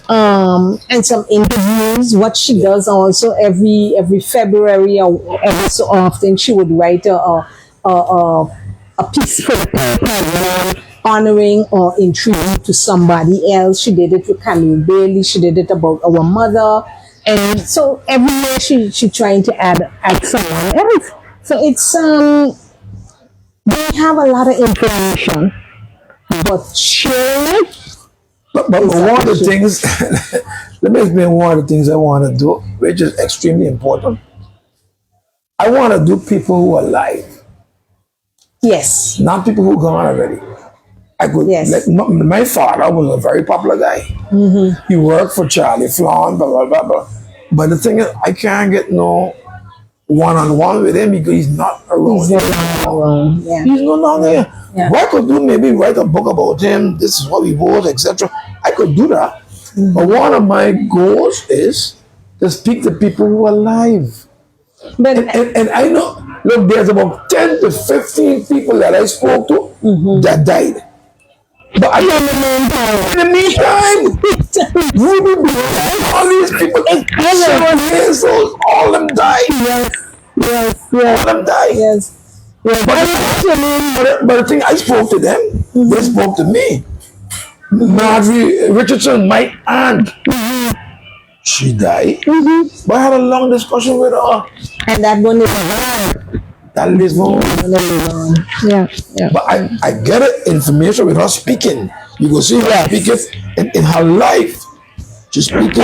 And some interviews. What she does also every February or every so often, she would write a piece for the paper honoring or in tribute to somebody else. She did it with Camille Bailey. She did it about our mother, and so every year she trying to add someone else. So it's they have a lot of information, but sharing it. But one of the things, let me explain one of the things I want to do, which is extremely important. I want to do people who are alive, Yes. not people who gone already. I could, Yes. like, my father was a very popular guy. He worked for Charlie Flan, blah, blah, blah, blah. But the thing is, I can't get no one-on-one with him because he's not around. He's not around. Yeah. He's no longer here. Yeah. What I could do, maybe write a book about him, this is what we was, etc. I could do that. But one of my goals is to speak to people who are alive. But And I know, look, there's about 10 to 15 people that I spoke to that died. But I don't know. In the meantime, we be doing all these people, 7 years old, all of them died. yes. All of them died. Yes. But the thing, I spoke to them. They spoke to me. Marjorie Richardson, my aunt, she died. But I had a long discussion with her. And that one is That lives on. Yeah. But I get it, information with her speaking. You go see her speaking in her life. She's speaking.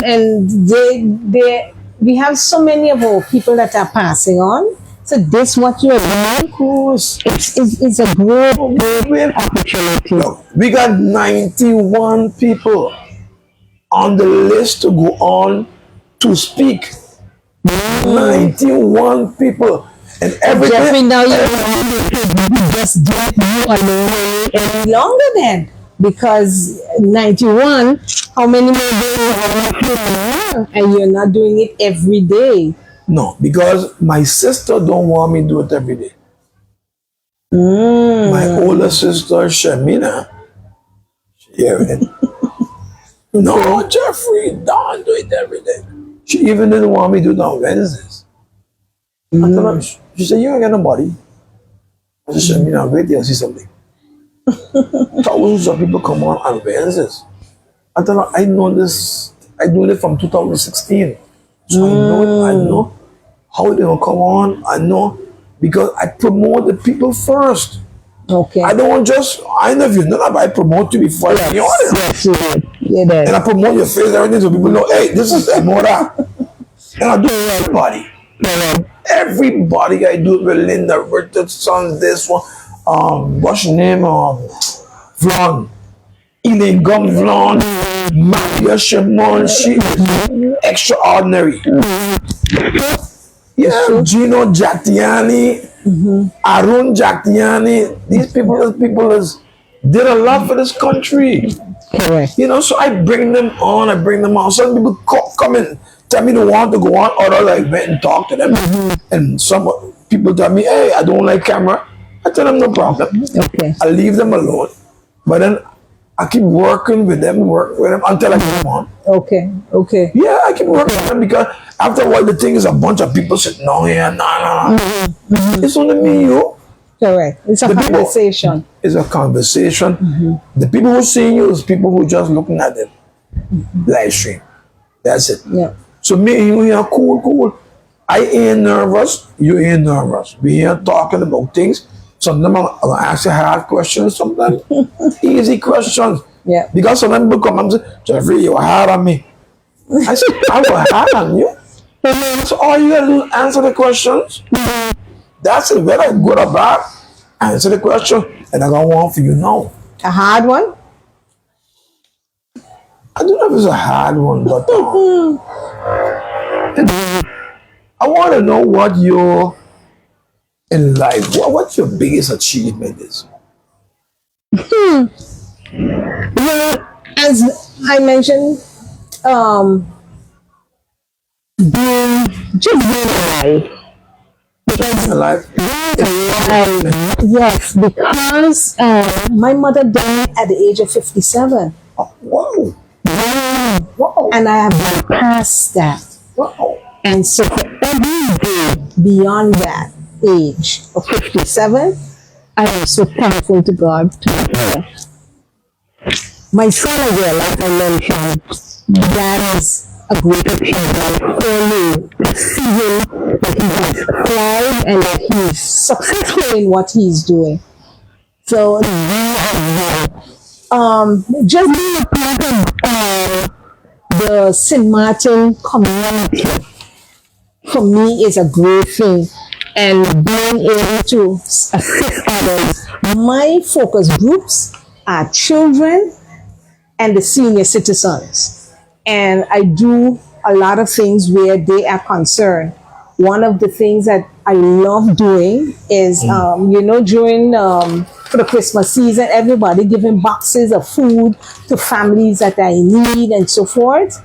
And we have so many of our people that are passing on. So this what you're doing. Of course. It's a great opportunity. Look, we got 91 people on the list to go on to speak. 91 people. And every Jeffrey, now you just get you alone any longer then. Because 91, how many more days are and you're not doing it every day? No, because my sister don't want me to do it every day. My older sister, Shamina, no, Jeffrey, don't do it every day. She even didn't want me to do it on Wednesdays. I told her, she said, you ain't got nobody. I said, Shamina, wait till you see something. Thousands of people come on Wednesdays. I told her, I know this, I do it from 2016. So I know how they're going to come on. I know because I promote the people first. Okay. I don't just, I know if you know that, but I promote you before I be on it. Yes, you did. You did. And I promote your face and everything so people know, hey, this is Elmora. And I do it with everybody. Everybody I do it with Linda Richardson, this one, what's your name? Vlon. Elaine Gum Vlon. Maria Shimon, she is extraordinary. Yeah, Gino Jatiani, Arun Jatiani, these people did a lot for this country. Correct. You know, so I bring them on. Some people come and tell me they want to go on, others I went and talk to them. And some people tell me, hey, I don't like camera. I tell them no problem. Okay. I leave them alone. But then I keep working with them until I get them on. Okay. Yeah, I keep working with them because after a while the thing is a bunch of people sitting down here. Nah. It's only me, you. Correct. It's a conversation. It's a conversation. The people who see you is people who just looking at the live stream. That's it. Yeah. So me and you here, cool. I ain't nervous. You ain't nervous. We here talking about things. Sometimes I'll ask you hard questions, sometimes easy questions. Yeah. Because sometimes people come and say, Jeffrey, you were hard on me. I said, I was hard on you. So all you gotta do is answer the questions. That's it. Whether good or bad, answer the question, and I got one for you now. A hard one? I don't know if it's a hard one, but I want to know what your in life. What your biggest achievement is? Well, as I mentioned, being just being alive. Because In life? yes, because my mother died at the age of 57. Oh, whoa. Wow. And I have been past that. Wow. And so for every day beyond that age of 57, I am so thankful to God to be here. My son as well, like I mentioned, that is a great achievement for me to see him that he has thrived and that he's successful in what he's doing. So just being a part of the St. Martin community for me is a great thing, and being able to assist others. My focus groups are children and the senior citizens, and I do a lot of things where they are concerned. One of the things that I love doing is, during for the Christmas season, everybody giving boxes of food to families that are in need and so forth.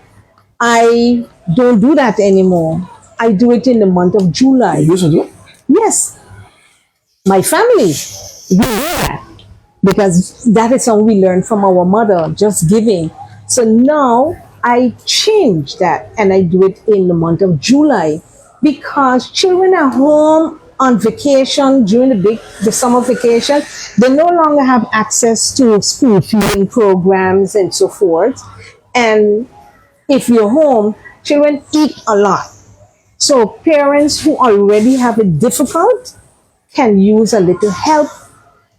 I don't do that anymore. I do it in the month of July. You used to do it? Yes, my family, we do that because that is how we learned from our mother, just giving. So now I change that and I do it in the month of July because children are home on vacation during the summer vacation. They no longer have access to school feeding programs and so forth. And if you're home, children eat a lot. So parents who already have it difficult can use a little help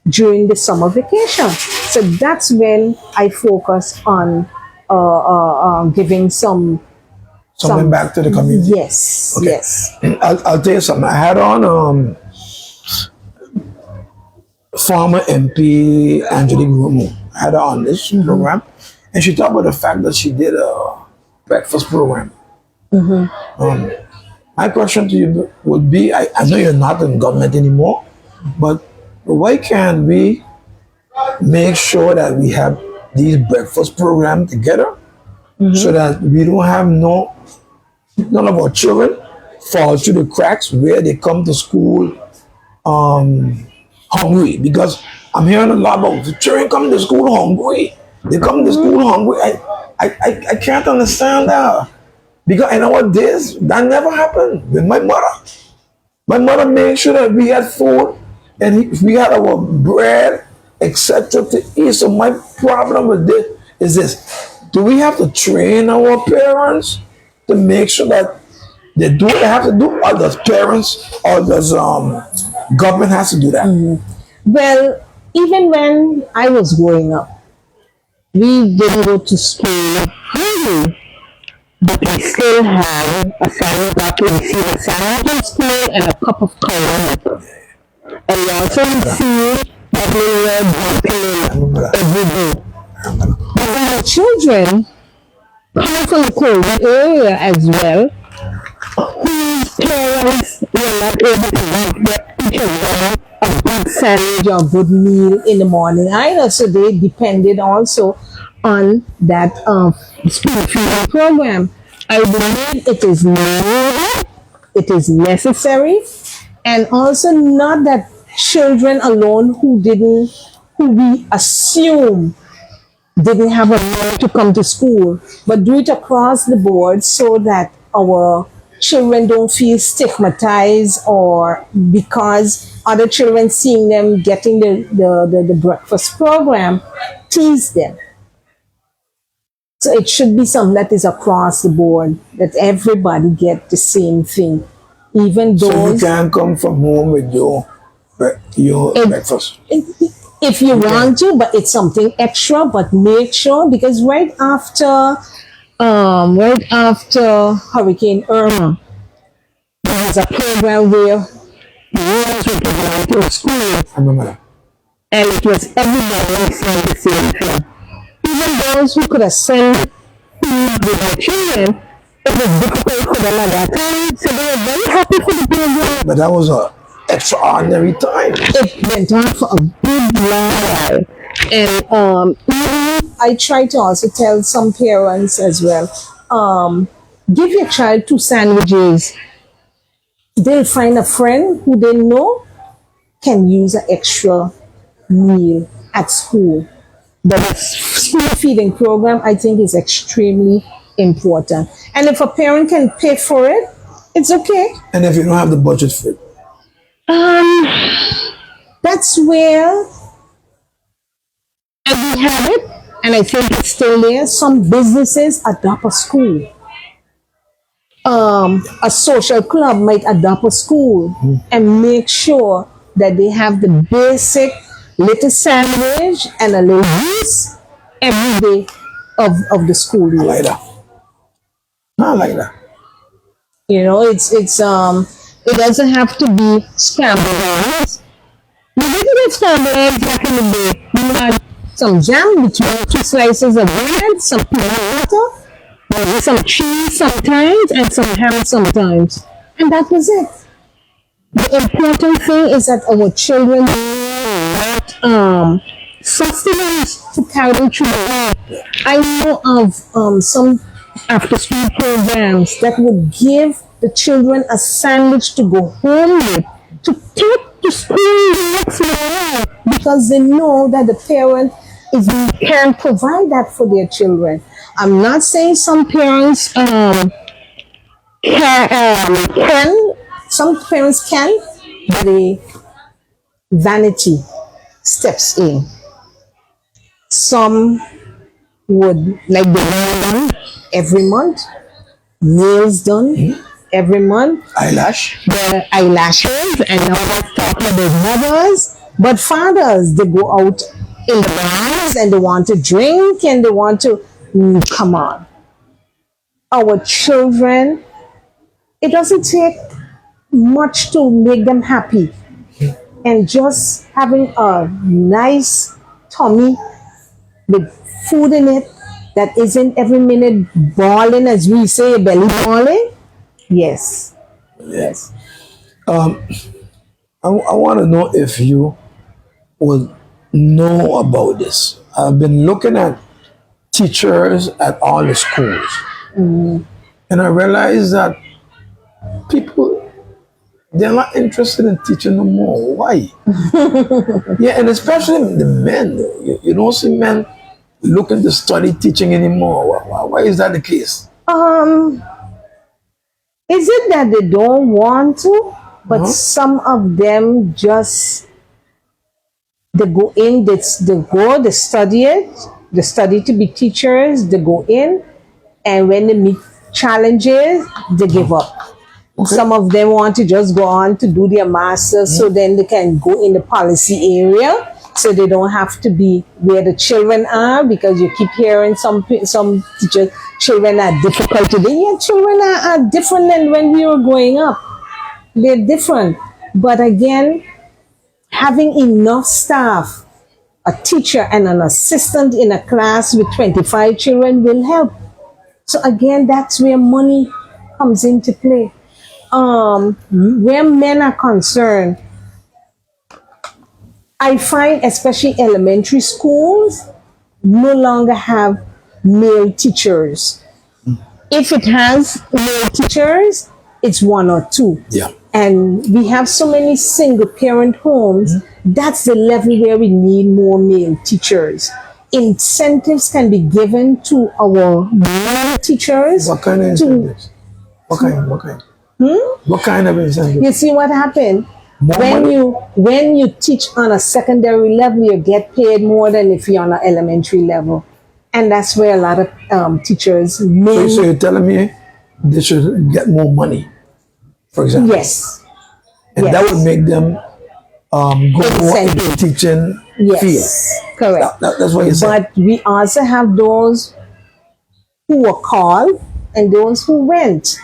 during the summer vacation. So that's when I focus on giving something back to the community. Yes, Okay. yes. I'll tell you something. I had on former MP Angelique Romo. I had her on this program, and she talked about the fact that she did a breakfast program. My question to you would be, I know you're not in government anymore, but why can't we make sure that we have these breakfast programs together so that we don't have none of our children fall through the cracks where they come to school hungry? Because I'm hearing a lot about the children coming to school hungry. They come to school hungry. I can't understand that. Because I know what this, that never happened with my mother. My mother made sure that we had food and we had our bread, etc. to eat. So my problem with this is this. Do we have to train our parents to make sure that they do what they have to do? Or does parents or does government has to do that? Well, even when I was growing up, we didn't go to school hungry. But we still have a sandwich after we receive a sandwich in school and a cup of cold. And we also receive that little red every day. But our children come from the cold area as well, whose parents were not able to give their children a good sandwich or a good meal in the morning either. So they depended also on that school feeding program. I believe it is needed, it is necessary, and also not that children alone who we assume didn't have a right to come to school, but do it across the board so that our children don't feel stigmatized or because other children seeing them getting the breakfast program tease them. So it should be something that is across the board, that everybody get the same thing, even So you those. can't come from home with your breakfast. If you want to, but it's something extra. But make sure, because right after Hurricane Irma, there was a program where years we went to school, I remember that. and it was everybody saying the same thing. Even those who could have sent food with their children, it was difficult for them at that time, so they were very happy for the program. But that was a extraordinary time. It went on for a good long while. And I try to also tell some parents as well, give your child 2 sandwiches. They'll find a friend who they know can use an extra meal at school. The school feeding program, I think, is extremely important. And if a parent can pay for it, it's okay. And if you don't have the budget for it? That's where we have it, and I think it's still there. Some businesses adopt a school. A social club might adopt a school and make sure that they have the basic little sandwich and a little juice every day of the school year. I like that. I like that. You know, it doesn't have to be scrambled eggs. We didn't get scrambled eggs back in the day. We had some jam between 2 slices of bread, some peanut butter, maybe some cheese sometimes, and some ham sometimes. And that was it. The important thing is that our children want sustenance to carry them through the day. I know of some after-school programs that would give the children a sandwich to go home with, to take to school the next morning, because they know that the parent can provide that for their children. I'm not saying some parents can, some parents can, but the vanity steps in. Some would like the nail done every month, nails done every month, the eyelashes, and now let's talk about mothers. But fathers, they go out in the bars and they want to drink and they want to come on. Our children, it doesn't take much to make them happy, and just having a nice tummy with food in it that isn't every minute balling, as we say, belly balling. Yes. Yes. I want to know if you would know about this. I've been looking at teachers at all the schools, and I realize that people, they're not interested in teaching no more. Why? Yeah, and especially the men. You don't see men looking to study teaching anymore. Why is that the case? Is it that they don't want to? But some of them just, they go in, they study it, they study to be teachers, they go in, and when they meet challenges, they give up. Okay. Some of them want to just go on to do their master's, so then they can go in the policy area, so they don't have to be where the children are, because you keep hearing some teachers, children are difficult today. Yeah, children are different than when we were growing up. They're different. But again, having enough staff, a teacher and an assistant in a class with 25 children will help. So again, that's where money comes into play. Where men are concerned, I find especially elementary schools no longer have male teachers. If it has male teachers, it's 1 or 2. Yeah. And we have so many single parent homes. That's the level where we need more male teachers. Incentives can be given to our male teachers. What kind of incentives? What kind? What kind of incentives? You see what happened? When you teach on a secondary level, you get paid more than if you're on an elementary level. And that's where a lot of teachers may... So you're telling me they should get more money, for example? Yes. And that would make them go more into the teaching field. Correct. That's what you're saying. But we also have those who were called and those who went.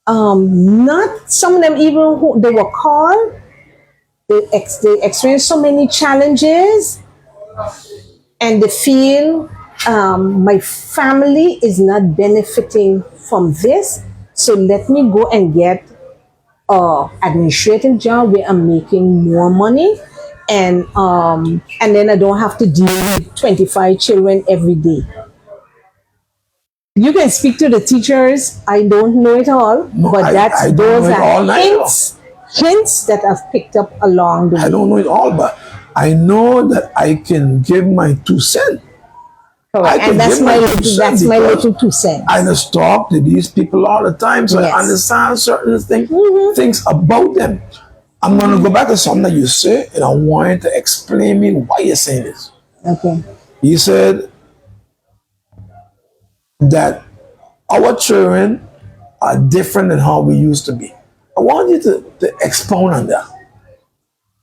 Not some of them even who they were called. They experienced so many challenges, and they feel my family is not benefiting from this. So let me go and get a administrative job where I'm making more money, and then I don't have to deal with 25 children every day. You can speak to the teachers. I don't know it all, No, but I don't those know it all are neither. hints that I've picked up along the I way. don't know it all, but I know that I can give my 2 cents. I Correct. can And that's give my my 2 little, cents that's my because little 2 cents. I just talk to these people all the time, so Yes. I understand certain things about them. I'm gonna go back to something that you said, and I want you to explain me why you're saying this. Okay. You said that our children are different than how we used to be. I want you to expound on that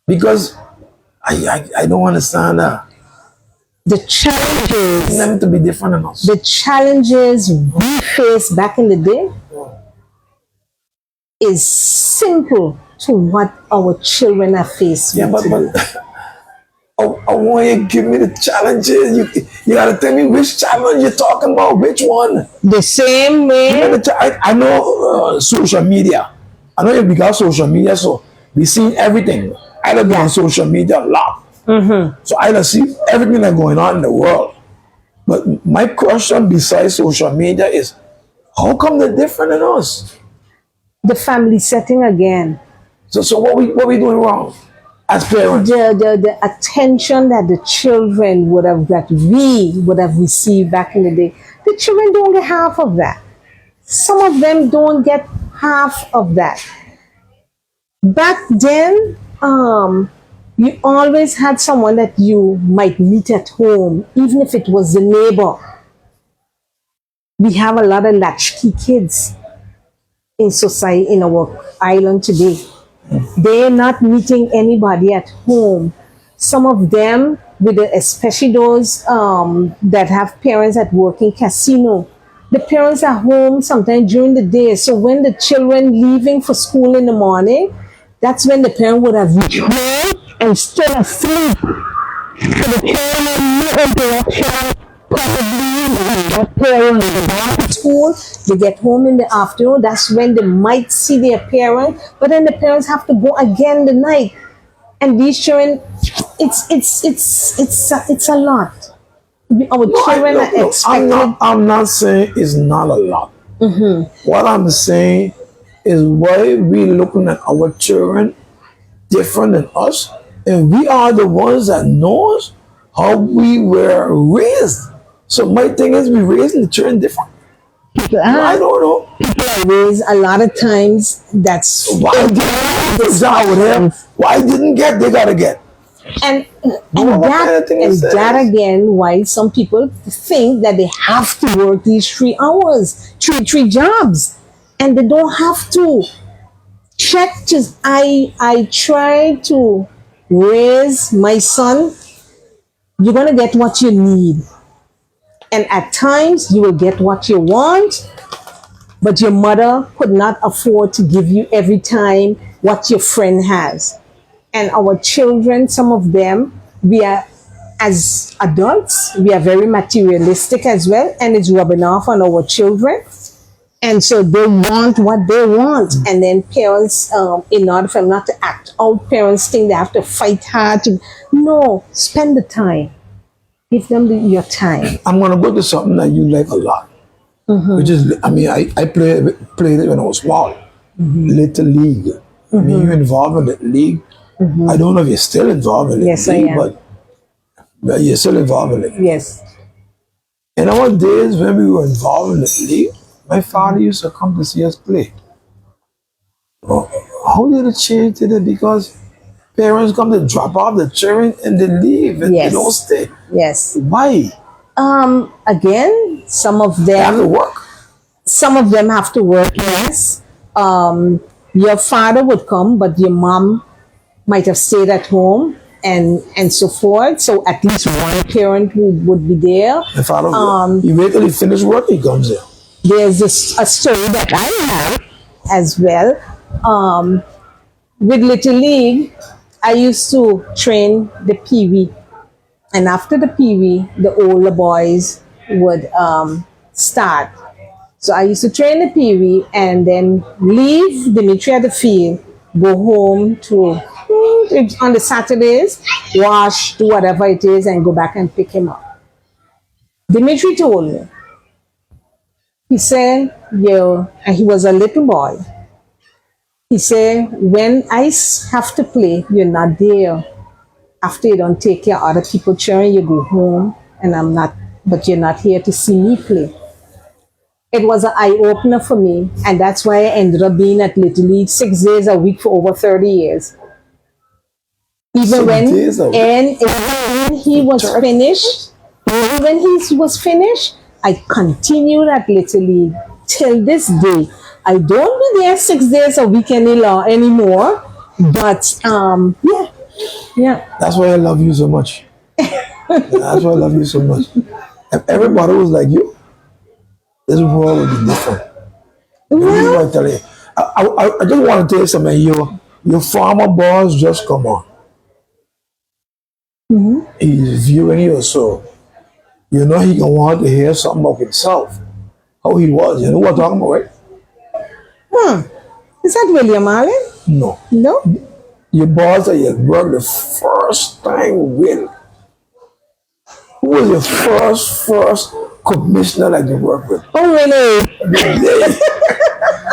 because I don't understand that. The challenges, Them to be different than us. the challenges we faced back in the day is simple to what our children are faced Yeah, with but today. I want you to give me the challenges. You gotta tell me which challenge you're talking about. Which one? The same way, I know social media. I know we got social media, so we see everything. I don't be on social media a lot. So I don't see everything that's going on in the world. But my question besides social media is, how come they're different than us? the family setting again, So what we doing wrong as parents? the attention that the children would have got, we would have received back in the day, the children don't get half of that. Some of them don't get half of that. Back then, you always had someone that you might meet at home, even if it was the neighbor. We have a lot of latchkey kids in society, in our island today. They're not meeting anybody at home. Some of them, especially those that have parents that work in casino, the parents are home sometimes during the day. So when the children leaving for school in the morning, that's when the parent would have reached home and still asleep. So the parent had no interaction. Probably that parent will go off to school. They get home in the afternoon. That's when they might see their parent. But then the parents have to go again the night. And these children, it's a lot. Our children are expected. I'm not saying it's not a lot. What I'm saying is why we looking at our children different than us, and we are the ones that knows how we were raised. So my thing is, we raising the children different. I don't know. People are raised a lot of times. That's Why didn't get job with him? Why didn't get? They gotta get. and What kind of thing is that this? again, why some people think that they have to work these 3 hours, three jobs, and they don't have to. I try to raise my son. You're gonna get what you need, and at times you will get what you want, but your mother could not afford to give you every time what your friend has. And our children, some of them, we are, as adults, we are very materialistic as well, and it's rubbing off on our children. And so they want what they want. And then parents, in order for them not to act out, parents think they have to fight hard to, no, spend the time. Give them your time. I'm gonna go to something that you like a lot, which is, I mean, I played it when I was small, Little League. I mean, you're involved in the league. I don't know if you're still involved in the Yes, I league, am. but you're still involved in it. Yes. In our days when we were involved in the league, my father used to come to see us play. Oh, how did it change today? Because parents come to drop off the children and they leave and Yes. they don't stay. Yes. Why? Again, They have to work. some of them have to work, yes. Your father would come, but your mom might have stayed at home and so forth. So at least one parent would be there. My father, he wait till he finish work, he comes there. There's a story that I have as well. With Little League, I used to train the Pee-wee. And after the Pee-wee, the older boys would start. So I used to train the Pee-wee and then leave Dimitri at the field, go home to on the Saturdays, wash, do whatever it is, and go back and pick him up. Dimitri told me, he said, yo, and he was a little boy. He said, when I have to play, you're not there. After you don't take care of other people cheering, you go home, and I'm not, but you're not here to see me play. It was an eye-opener for me, and that's why I ended up being at Little League 6 days a week for over 30 years. Even when he was finished, even he was finished, I continued at Little League till this day. I don't be there 6 days a week anymore, but yeah. That's why I love you so much. That's why I love you so much. If everybody was like you, this world would be different. Well, I tell you, I just want to tell you something. Your farmer boss just come on. He's viewing you, so you know he can want to hear something about himself, how he was. You know what I'm talking about, right? Is that William Allen? No. No. Your boss that you worked the first time with. Who was your first commissioner that you worked with? Oh, really?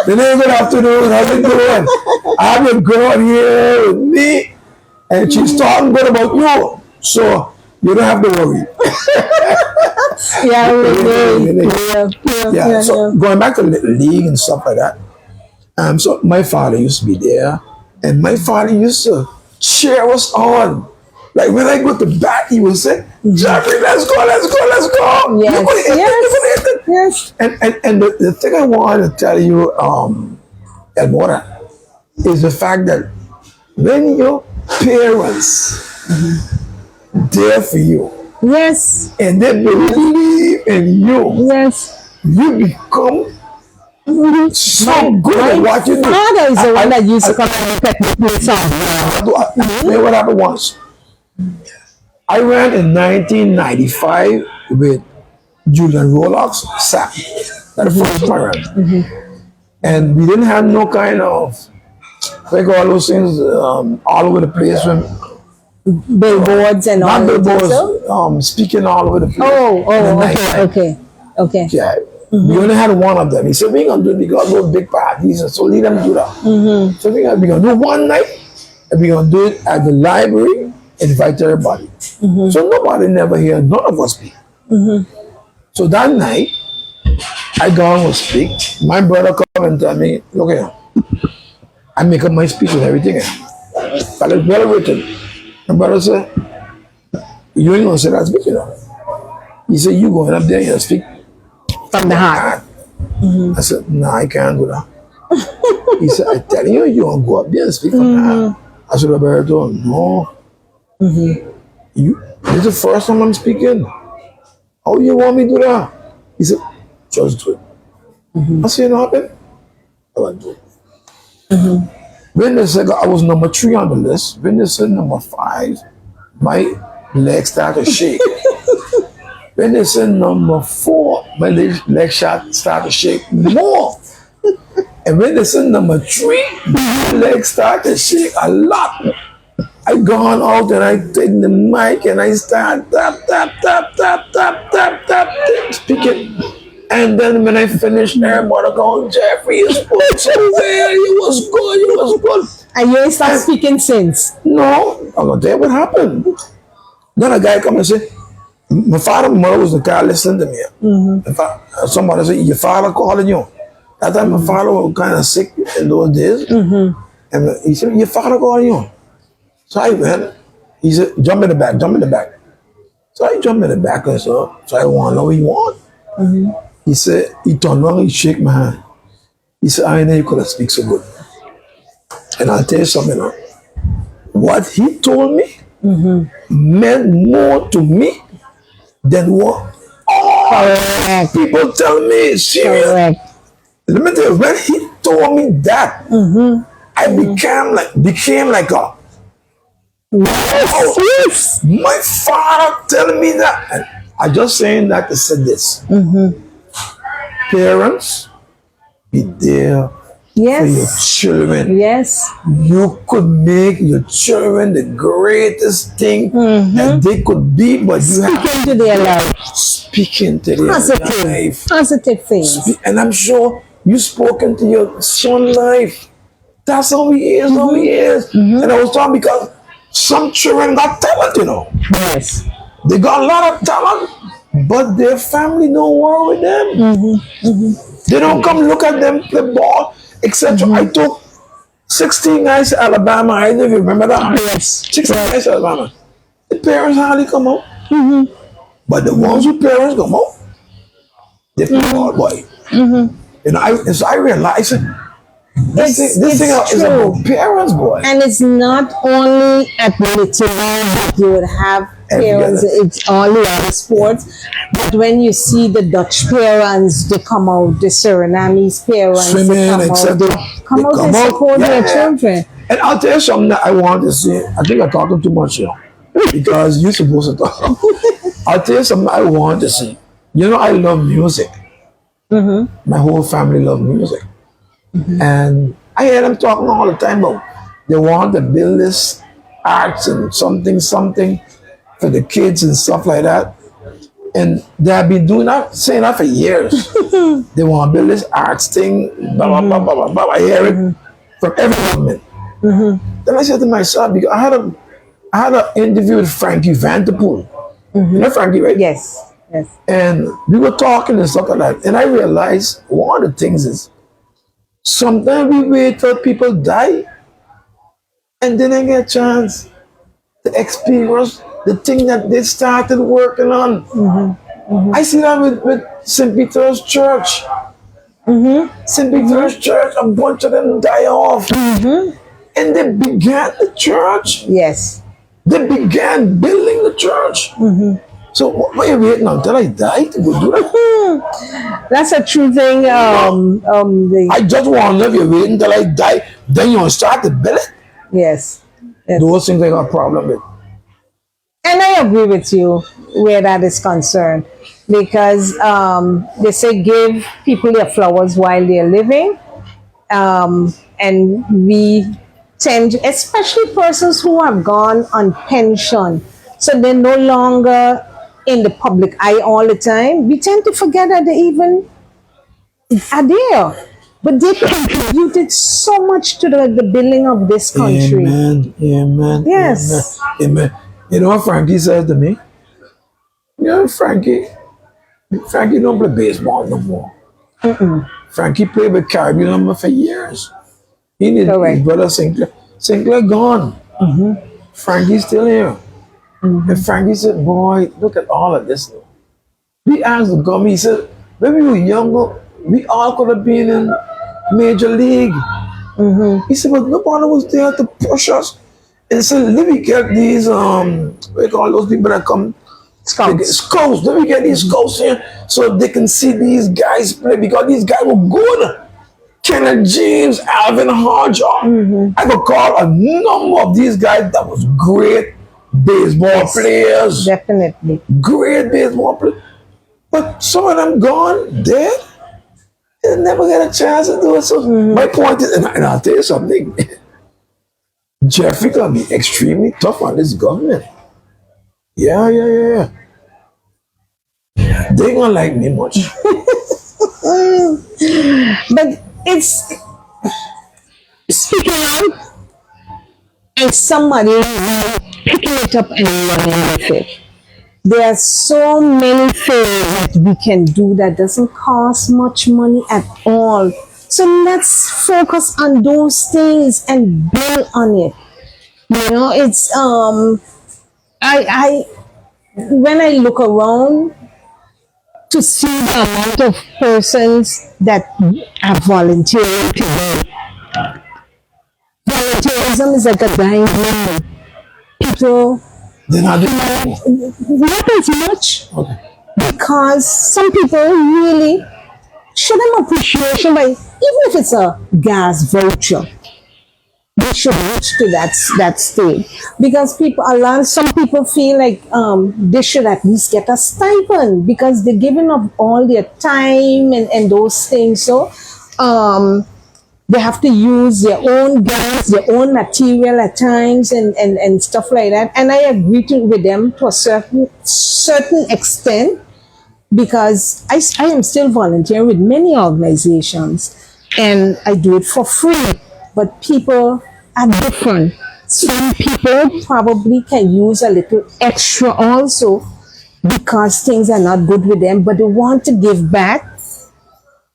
The name, good afternoon, how you doing? I have a girl here with me, and she's talking good about you. So you don't have to worry. Yeah. So going back to the league and stuff like that. So my father used to be there, and my father used to cheer us on. Like when I go to bat, he would say, "Jeffrey, let's go. Yes. And the thing I want to tell you, Elmora, is the fact that when your parents there for you, Yes. and they believe in you, Yes. you become so good at what you do. My father is the one that used to come and pick me song. You know what happened once? I ran in 1995 with Julian Rolox, SAP. That's the first time I ran. And we didn't have no kind of, like all those things all over the place. Billboards and all Not that. billboards, speaking all over the place. Okay. Yeah. We only had one of them. He said, we're going to do, we got those big parties, so leave them do that. So we're going to do one night, and we're going to do it at the library, invite everybody. So nobody never hear none of us speak. So that night, I go and speak. My brother come and tell me, look here, I make up my speech and everything. But it's well written. My brother said, you ain't going to say that speech, you know. He said, you going up there and speak from the heart. I said, no, I can't do that. He said, I tell you, you don't go up there and speak from the heart. I said, Roberto, no. This is the first time I'm speaking. How you want me to do that? He said, just do it. I said, you know what happened? I went to it. When they said I was number 3 on the list, when they said number 5, my legs started to shake. When they said number 4, my legs started to shake more. And when they said number 3, my legs started to shake a lot. I gone out and I take the mic and I start tap, speaking. And then when I finished, everybody going, Jeffrey, you spoke so well, you was good. And you ain't started speaking since? No, I'm gonna tell you what happened. Then a guy come and say, my father and mother was the guy listening to me. Somebody said, your father calling you. That time my father was kind of sick in those days. And he said, your father calling you. So I went, he said, jump in the back. So I jumped in the back and so I want to know what he want. He said, he turned around, he shake my hand. He said, I know you could have speak so good. And I'll tell you something now. What he told me meant more to me than what all people tell me. Serious. Let me tell you, when he told me that, I became like a, oh, Yes. my father telling me that. And I just saying that to say this. Parents, be there for your Yes. children. Yes. You could make your children the greatest thing that they could be, but you have Speaking to their life. speaking to their Positive. life. Positive things. And I'm sure you spoken to your son life. That's how he is, how he is. And I was talking because some children got talent, you know. Yes. They got a lot of talent, but their family don't work with them. They don't come look at them play ball, etc. I took 16 guys to Alabama. I don't even remember that. Yes. 16 guys to Alabama. The parents hardly come out. But the ones who parents come out, they play ball, boy. And so I realized this thing is about parents, boy. And it's not only at military that you would have parents, it's all the other sports. But when you see the Dutch parents, they come out, the Surinamese parents, Swimming, they come out, they support their children. And I'll tell you something that I want to say. I think I'm talking too much here because you're supposed to talk. I'll tell you something I want to say. You know, I love music. My whole family loves music. And I hear them talking all the time about they want to build this arts and something for the kids and stuff like that. And they have been doing that, saying that for years. They want to build this arts thing, blah, blah, blah, blah, blah, blah. I hear it from every government. Then I said to myself, because I had an interview with Frankie Vanderpool. You know Frankie, right? Yes. Yes. And we were talking and stuff like that. And I realized one of the things is sometimes we wait till people die and then they get a chance to experience the thing that they started working on. I see that with St. Peter's Church. St. Peter's Church, a bunch of them die off. And they began the church. Yes. They began building the church. So what are you waiting until I die to go do that? That's a true thing. I just want to know if you're waiting until I die, then you'll start to build it. Yes. Those things I got a problem with. And I agree with you where that is concerned, because they say give people their flowers while they're living, and we tend, especially persons who have gone on pension, so they're no longer in the public eye all the time. We tend to forget that they even are there, but they contributed so much to the building of this country. Amen. Yes. Amen. You know what Frankie said to me? You know, Frankie don't play baseball no more. Frankie played with Caribbean number for years. He needed his brother Sinclair. Sinclair gone. Frankie's still here. And Frankie said, boy, look at all of this. We asked the government, he said, when we were younger, we all could have been in Major League. He said, but nobody was there to push us. And so let me get these, what do you call those people that come? Scouts. Let me get these scouts here so they can see these guys play, because these guys were good. Kenneth James, Alvin Hodge. I could call a number of these guys that was great baseball players. Definitely. Great baseball players. But some of them gone, dead. They never get a chance to do it. So my point is, and I'll tell you something, Jeffrey gonna be extremely tough on this government. Yeah. They ain't gonna like me much. But it's speaking out as somebody picking it up and running with it. There are so many things that we can do that doesn't cost much money at all. So let's focus on those things and build on it. You know, it's I when I look around to see the amount of persons that are volunteering today. Volunteerism is like a dying man. People They're not doing not as much, okay. because some people really show them appreciation by even if it's a gas voucher, they should reach to that stage, because some people feel like they should at least get a stipend because they're giving up all their time and those things. So they have to use their own gas, their own material at times, and stuff like that. And I agree with them to a certain extent, because I am still volunteering with many organizations and I do it for free. But people are different. Some people probably can use a little extra also because things are not good with them, but they want to give back.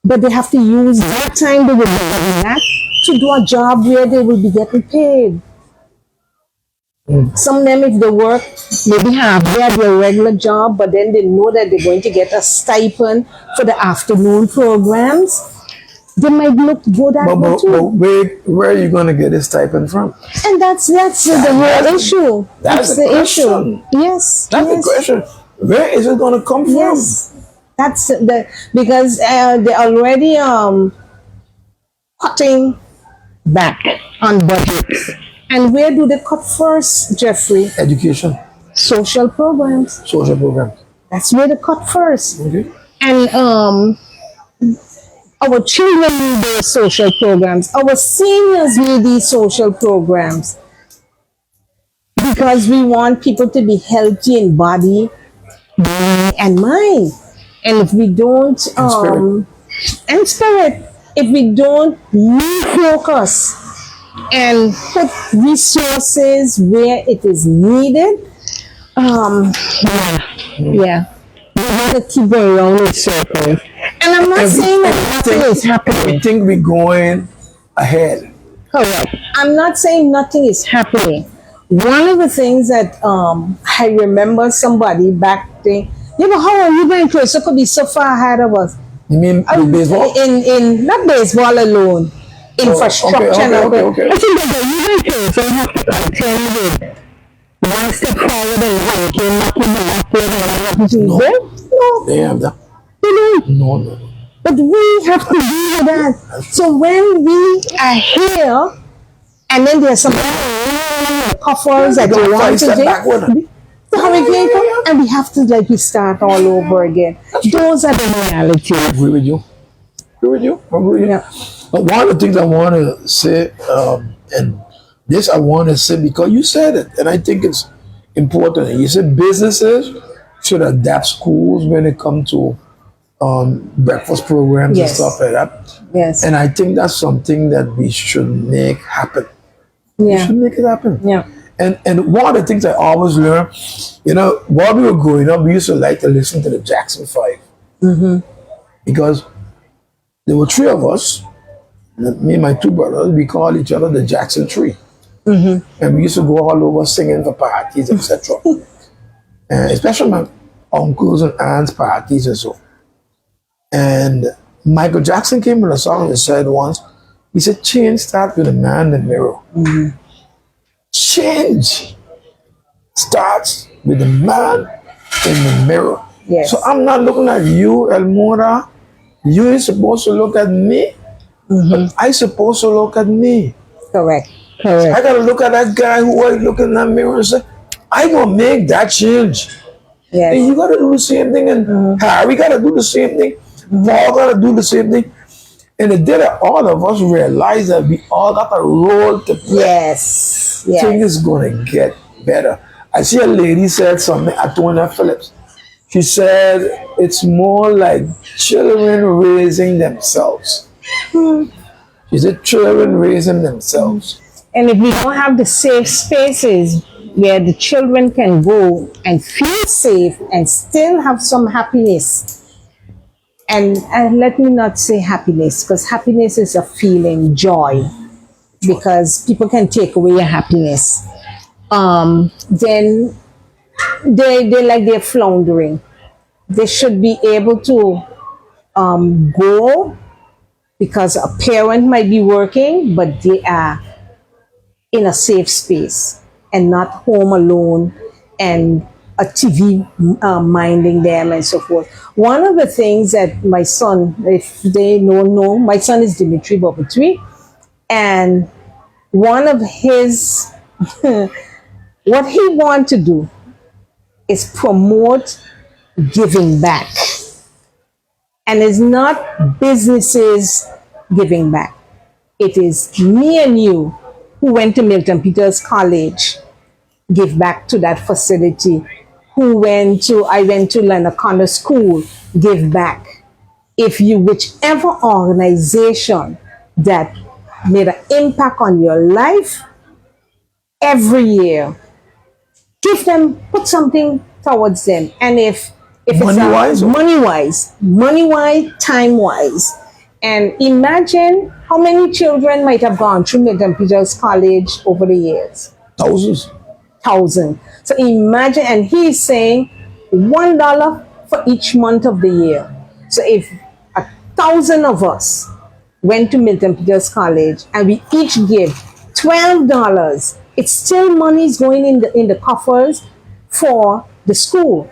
But they have to use that time they will be getting that to do a job where they will be getting paid. Some of them, if they work maybe half day at their regular job, but then they know that they're going to get a stipend for the afternoon programs, they might look good at it too. But where are you going to get this stipend from? And that's the whole issue. That's the issue. Yes. That's the question. Where is it going to come from? Yes. That's because they're already cutting back on budgets. And where do they cut first, Jeffrey? Education. Social programs. Social programs. That's where they cut first. Okay. And our children need those social programs. Our seniors need these social programs. Because we want people to be healthy in body and mind. And if we don't, and spirit, if we don't refocus and put resources where it is needed, yeah, we want to keep going around in circles. And I'm not saying that nothing is happening. We think we're going ahead. Correct. I'm not saying nothing is happening. One of the things that I remember somebody back then, yeah, but how are you going to? It could be so far ahead of us. You mean baseball? In not baseball alone, infrastructure. Okay. I think that you have to contend with one step forward and you're not in the No. Damn. No. But we have to do that. So when we are here, and then there's some coffers that you want to do. The hurricane comes, and we have to we start all over again. Those are the realities. I agree with you. Yeah. But one of the things I want to say, and this I want to say because you said it, and I think it's important. You said businesses should adapt schools when it comes to breakfast programs and stuff like that. Yes. And I think that's something that we should make happen. Yeah. We should make it happen. Yeah. And one of the things I always learn, while we were growing up, we used to like to listen to the Jackson 5. Mm-hmm. Because there were three of us, me and my two brothers, we called each other the Jackson 3. Mm-hmm. And we used to go all over singing for parties, etc. And especially my uncles and aunts' parties and so. And Michael Jackson came with a song and said once, he said, change starts with a man in the mirror. Mm-hmm. Change starts with the man in the mirror. Yes. So I'm not looking at you, Elmora. You ain't supposed to look at me. But I supposed to look at me. Correct. I gotta look at that guy who was looking in that mirror and say, I gonna make that change. Yes. And you gotta do the same thing, and Harry gotta do the same thing. Paul gotta do the same thing. And the day that all of us realize that we all got a role to play, yes. things is gonna get better. I see a lady said something, Atona Phillips. She said it's more like children raising themselves. She said children raising themselves. And if we don't have the safe spaces where the children can go and feel safe and still have some happiness, and let me not say happiness, because happiness is a feeling, joy, because people can take away your happiness. Then they're floundering. They should be able to go, because a parent might be working, but they are in a safe space and not home alone and a TV minding them and so forth. One of the things that my son, if they don't know, my son is Dimitri Bobetui, and one of his, what he wants to do is promote giving back. And it's not businesses giving back. It is me and you who went to Milton Peters College, give back to that facility. I went to Lanacona School, give back. If you, whichever organization that made an impact on your life, every year, give them, put something towards them. And if Money-wise? Money-wise, time-wise. And imagine how many children might have gone through Milton Peters College over the years. Thousands. So imagine, and he's saying $1 for each month of the year. So if 1,000 of us went to Milton Peters College and we each give $12, it's still money is going in the coffers for the school.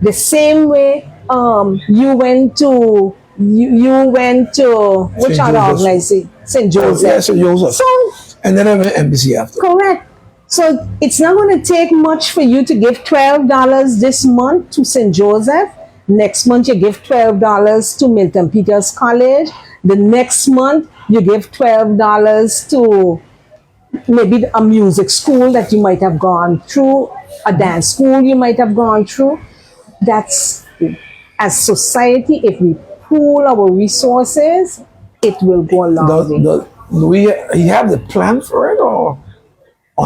The same way you went to which St. other Joseph's. organization? St. Joseph. Yeah, St. Joseph. So, And then I went to embassy after. correct. So it's not going to take much for you to give $12 this month to St. Joseph. Next month you give $12 to Milton Peters College. The next month you give $12 to maybe a music school that you might have gone through, a dance school you might have gone through. That's, as society, if we pool our resources, it will go a long way. Do he have the plan for it, or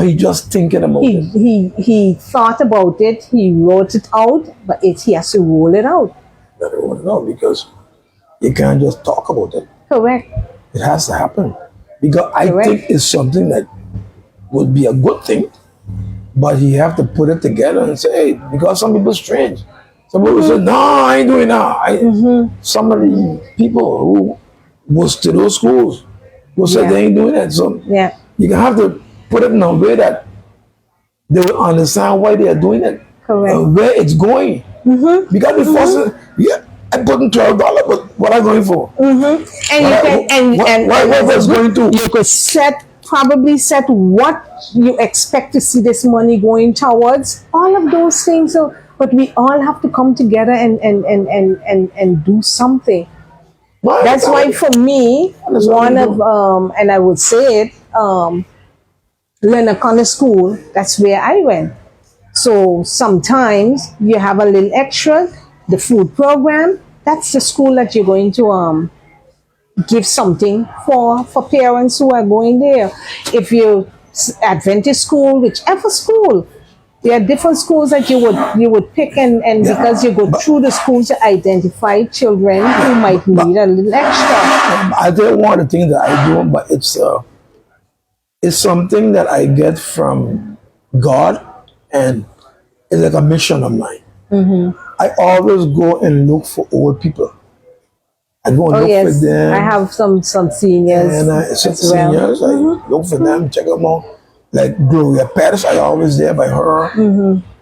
he just thinking about it? He thought about it, he wrote it out, but he has to roll it out. Better roll it out, because you can't just talk about it. Correct. It has to happen. Because I Correct. think it's something that would be a good thing, but you have to put it together and say, hey, because some people are strange. Some people say, no, I ain't doing that. Some of the people who was to those schools will say they ain't doing that. So Yeah. you have to put it in a way that they will understand why they are doing it. Correct. And where it's going. Because before, I put in $12, but what am I going for? And What was going to? you could probably set what you expect to see this money going towards, all of those things. So, but we all have to come together and do something. Right, That's why for me, That's what one we of do. and I would say it, Lanacona School, that's where I went. So sometimes you have a little extra, the food program, that's the school that you're going to give something for parents who are going there. If you Adventist school, whichever school, there are different schools that you would pick, and because you go through the schools to identify children who might need a little extra. I don't want to think that I do, but it's something that I get from God, and it's like a mission of mine. I always go and look for old people. I go and Oh look yes, for them. I have some seniors And some as well. seniors, I look for them, check them out. Like Gloria Pettis, I always there by her.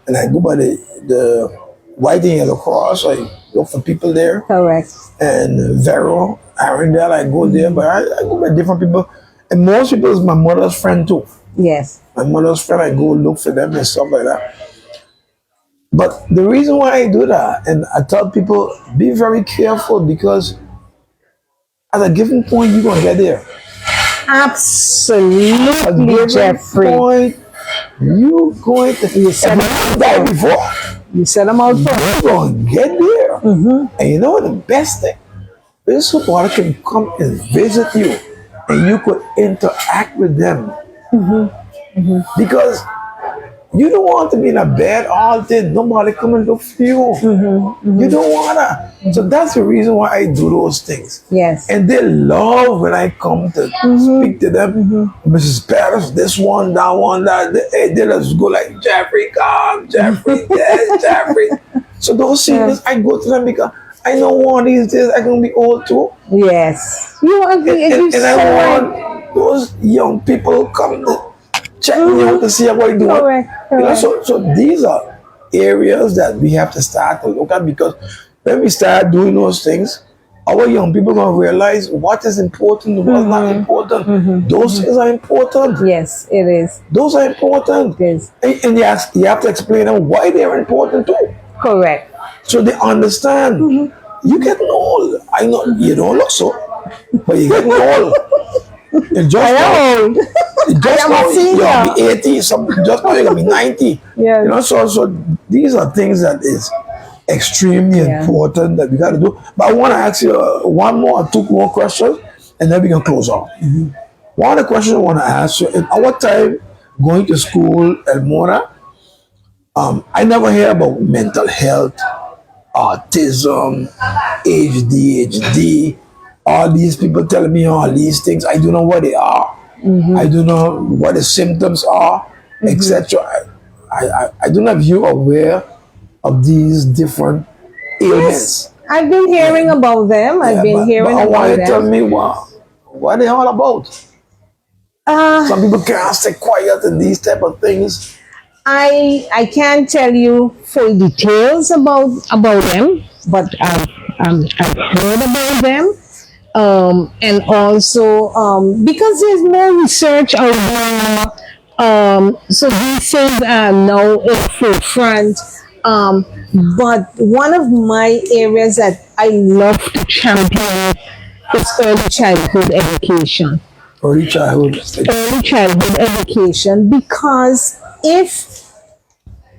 And I go by the White and Yellow Cross, I look for people there. Correct. And Vero, Arundel, I go there, but I go by different people. And most people is my mother's friend too. Yes. My mother's friend, I go look for them and stuff like that. But the reason why I do that, and I tell people, be very careful, because at a given point, you're going to get there. Absolutely, Jeffrey. Point, you going to said if you die before. You set them out for You're going to get there. And you know what the best thing? This somebody can come and visit you, and you could interact with them. Because you don't want to be in a bed all day. Nobody come and look for you. You don't want to. So that's the reason why I do those things. Yes. And they love when I come to speak to them. Mrs. Paris, this one, that one, that. They just go like, Jeffrey, come, Jeffrey, yes, Jeffrey. So those seniors, I go to them because I know one of these days I'm going to be old too. Yes. You agree. And I want those young people come to check me out to see how I do it. Correct. You know, so these are areas that we have to start to look at, because when we start doing those things, our young people gonna realize what is important, what's not important. Those things are important. Yes, it is. Those are important. Yes. And you have to explain them why they're important too. Correct. So they understand. You getting old. I know you don't look so, but you're getting old. And just I now, am old. just I am now a senior. you're gonna be 80, something. Just now you're gonna be 90. Yes. You know, so these are things that is extremely important that we got to do. But I want to ask you one more or two more questions, and then we can close off. One of the questions I want to ask you: in our time going to school, Elmora, I never hear about mental health, autism, ADHD. All these people telling me all these things. I don't know what they are. I don't know what the symptoms are, etc. I don't know if you're aware of these different ailments. I've been hearing about them. I've been hearing but I about want you them. to tell me what they all about. Some people can't stay quiet and these type of things. I can't tell you full details about them, but I've heard about them. And also because there's more research out there, so these things are now in forefront. But one of my areas that I love to champion is early childhood education. Early childhood. Early childhood education, because if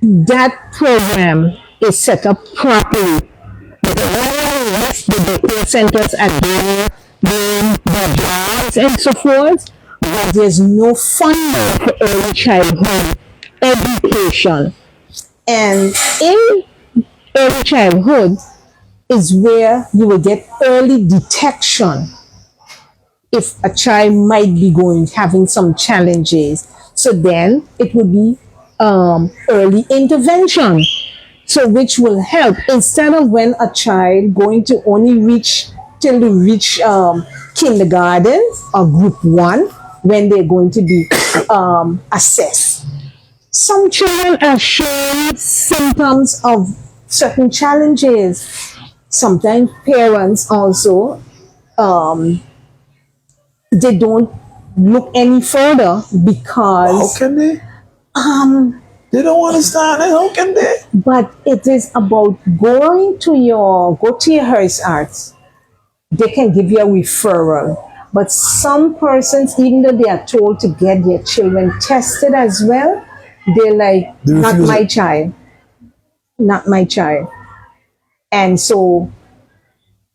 that program is set up properly, the daycare centers are doing their jobs and so forth, but there's no funding for early childhood education. And in early childhood is where you will get early detection if a child might be having some challenges. So then it would be early intervention. So which will help, instead of when a child going to only reach till they reach kindergarten or group 1, when they're going to be assessed. Some children are showing symptoms of certain challenges. Sometimes parents also, they don't look any further because... How can they? They don't understand it. How can they? But it is about go to your Hearst Arts. They can give you a referral. But some persons, even though they are told to get their children tested as well, they're like, not my child. Not my child. And so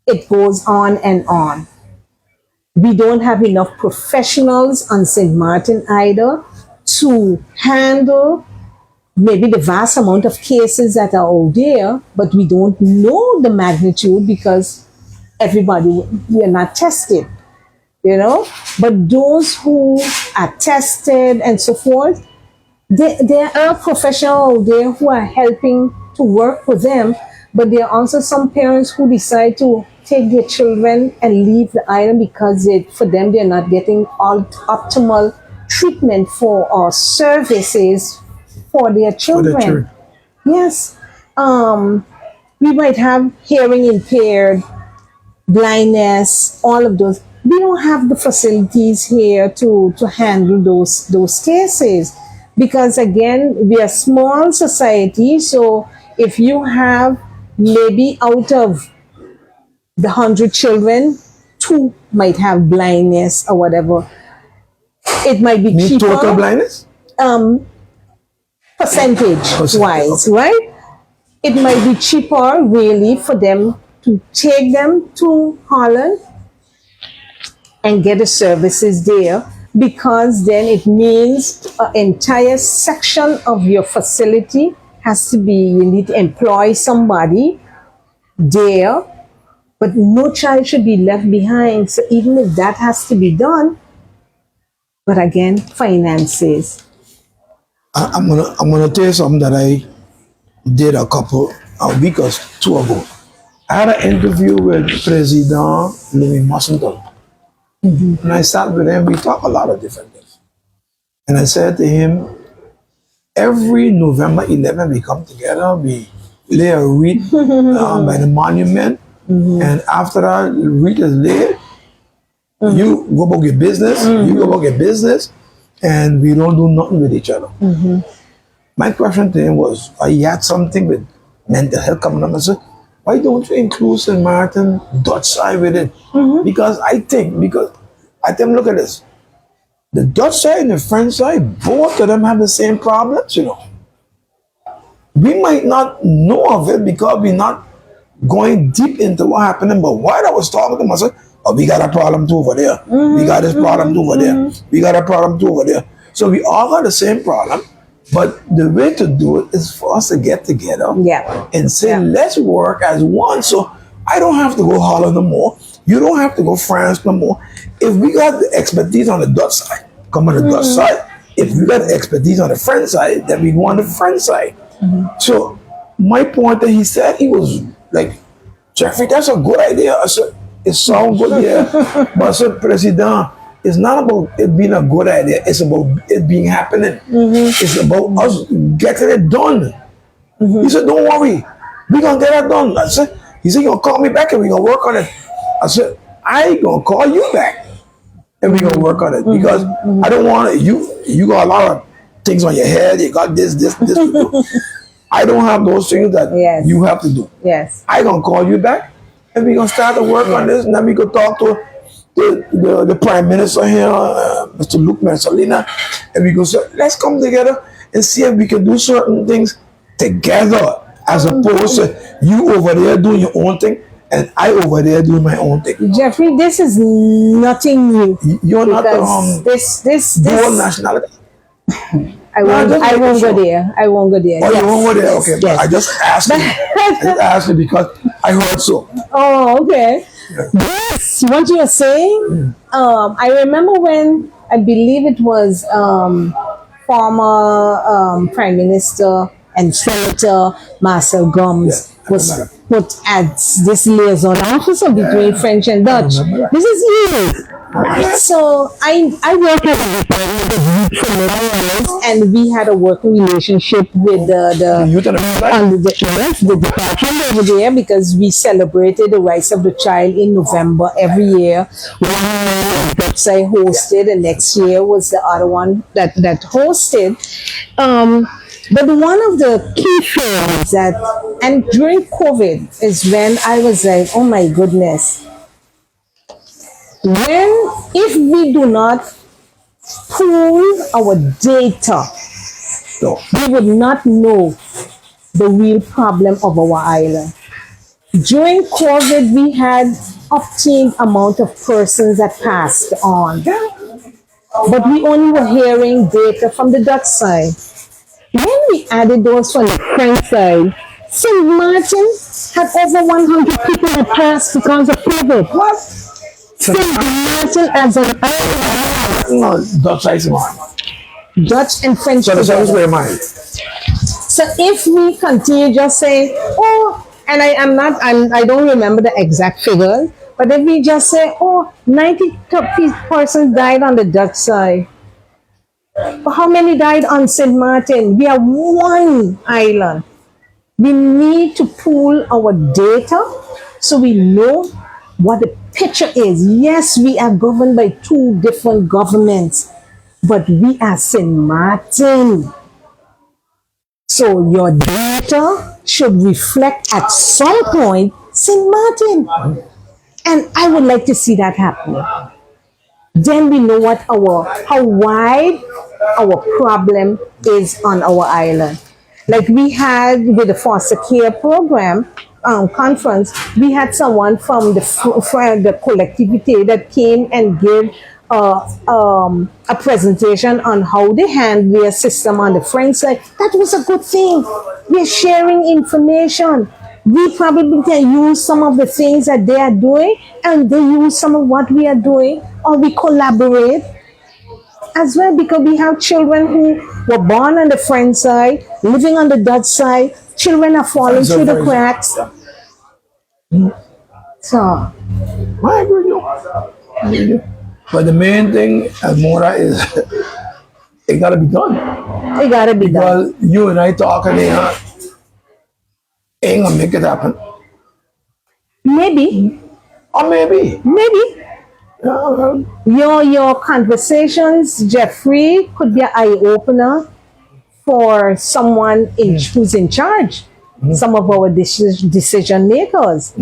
it goes on and on. We don't have enough professionals on St. Martin either to handle maybe the vast amount of cases that are out there, but we don't know the magnitude because we are not tested, you know. But those who are tested and so forth, there are professionals out there who are helping to work with them, but there are also some parents who decide to take their children and leave the island because for them they're not getting all optimal treatment or services for their children. Yes. We might have hearing impaired, blindness, all of those. We don't have the facilities here to handle those cases because, again, we are a small society. So if you have maybe out of the 100 children, 2 might have blindness or whatever. It might be cheaper. Total blindness? Percentage-wise, right? It might be cheaper, really, for them to take them to Holland and get the services there, because then it means an entire section of your facility has to be, you need to employ somebody there, but no child should be left behind. So even if that has to be done, but again, finances. I'm gonna tell you something that I did a week or 2 ago. I had an interview with President Louis Massenton. And I sat with him, we talked a lot of different things. And I said to him, every November 11 we come together, we lay a wreath by the monument, and after that wreath is laid, you go about your business, you go about your business, and we don't do nothing with each other. My question to him was, he had something with mental health coming up. I said, why don't you include St. Martin Dutch side with it? Because I think, look at this. The Dutch side and the French side, both of them have the same problems, you know. We might not know of it because we're not going deep into what happening, but while I was talking to him, I said, oh, we got a problem too over there. We got this problem too over there. We got a problem too over there. So we all got the same problem. But the way to do it is for us to get together and say, let's work as one. So I don't have to go Holland no more. You don't have to go France no more. If we got the expertise on the Dutch side, come on the Dutch side. If we got the expertise on the French side, then we go on the French side. So my point that he said, he was like, Jeffrey, that's a good idea. I said, it sounds good, yeah. But I said, President, it's not about it being a good idea. It's about it being happening. It's about us getting it done. He said, don't worry. We're going to get it done. I said, he said, you're going to call me back and we're going to work on it. I said, I ain't going to call you back and we're going to work on it because I don't want it. You got a lot of things on your head. You got this to do. I don't have those things that you have to do. I going to call you back and we're going to start to work on this, and then we could talk to the Prime Minister here, Mr. Luc Marcelina, and we go say, let's come together and see if we can do certain things together, as opposed to you over there doing your own thing and I over there doing my own thing. Jeffrey, this is nothing new. You're not this dual nationality. I won't go there. I won't go there. Oh, you won't go there? Okay, but I just asked you. I just asked you because I heard so. Oh, okay. Yes, what you were saying. I remember when I believe it was former Prime Minister and Senator Marcel Gomes was put as this liaison officer between French and Dutch. This is years. So I worked at a department of youth for many years, and we had a working relationship with the department over there because we celebrated the rights of the child in November every year. One year that I hosted, and next year was the other one that hosted. But one of the key things and during COVID is when I was like, oh my goodness. If we do not pool our data, we would not know the real problem of our island. During COVID, we had obtained amount of persons that passed on, but we only were hearing data from the Dutch side. When we added those from the French side, St. Martin had over 100 people that passed because of COVID. What? St. Martin as an island. No, Dutch side is mine. Dutch and French. So the Dutch were mine. So if we continue just saying, and I don't remember the exact figures, but if we just say, 90 persons died on the Dutch side. But how many died on St. Martin? We are one island. We need to pool our data so we know what the picture is. Yes, we are governed by two different governments, but we are St. Martin. So your data should reflect at some point St. Martin. And I would like to see that happening. Then we know how wide our problem is on our island. Like we had with the foster care program conference, we had someone from the collectivity that came and gave a presentation on how they handle their system on the French side. That was a good thing. We're sharing information. We probably can use some of the things that they are doing, and they use some of what we are doing, or we collaborate as well, because we have children who were born on the French side, living on the Dutch side. Children are falling through the cracks. So, I agree. But the main thing, Elmora, is it gotta be done. It gotta be done. Well, you and I talking here ain't gonna make it happen. Maybe, Or maybe. maybe. Well, Your conversations, Jeffrey, could be an eye opener for someone who's in charge. Some of our decision makers.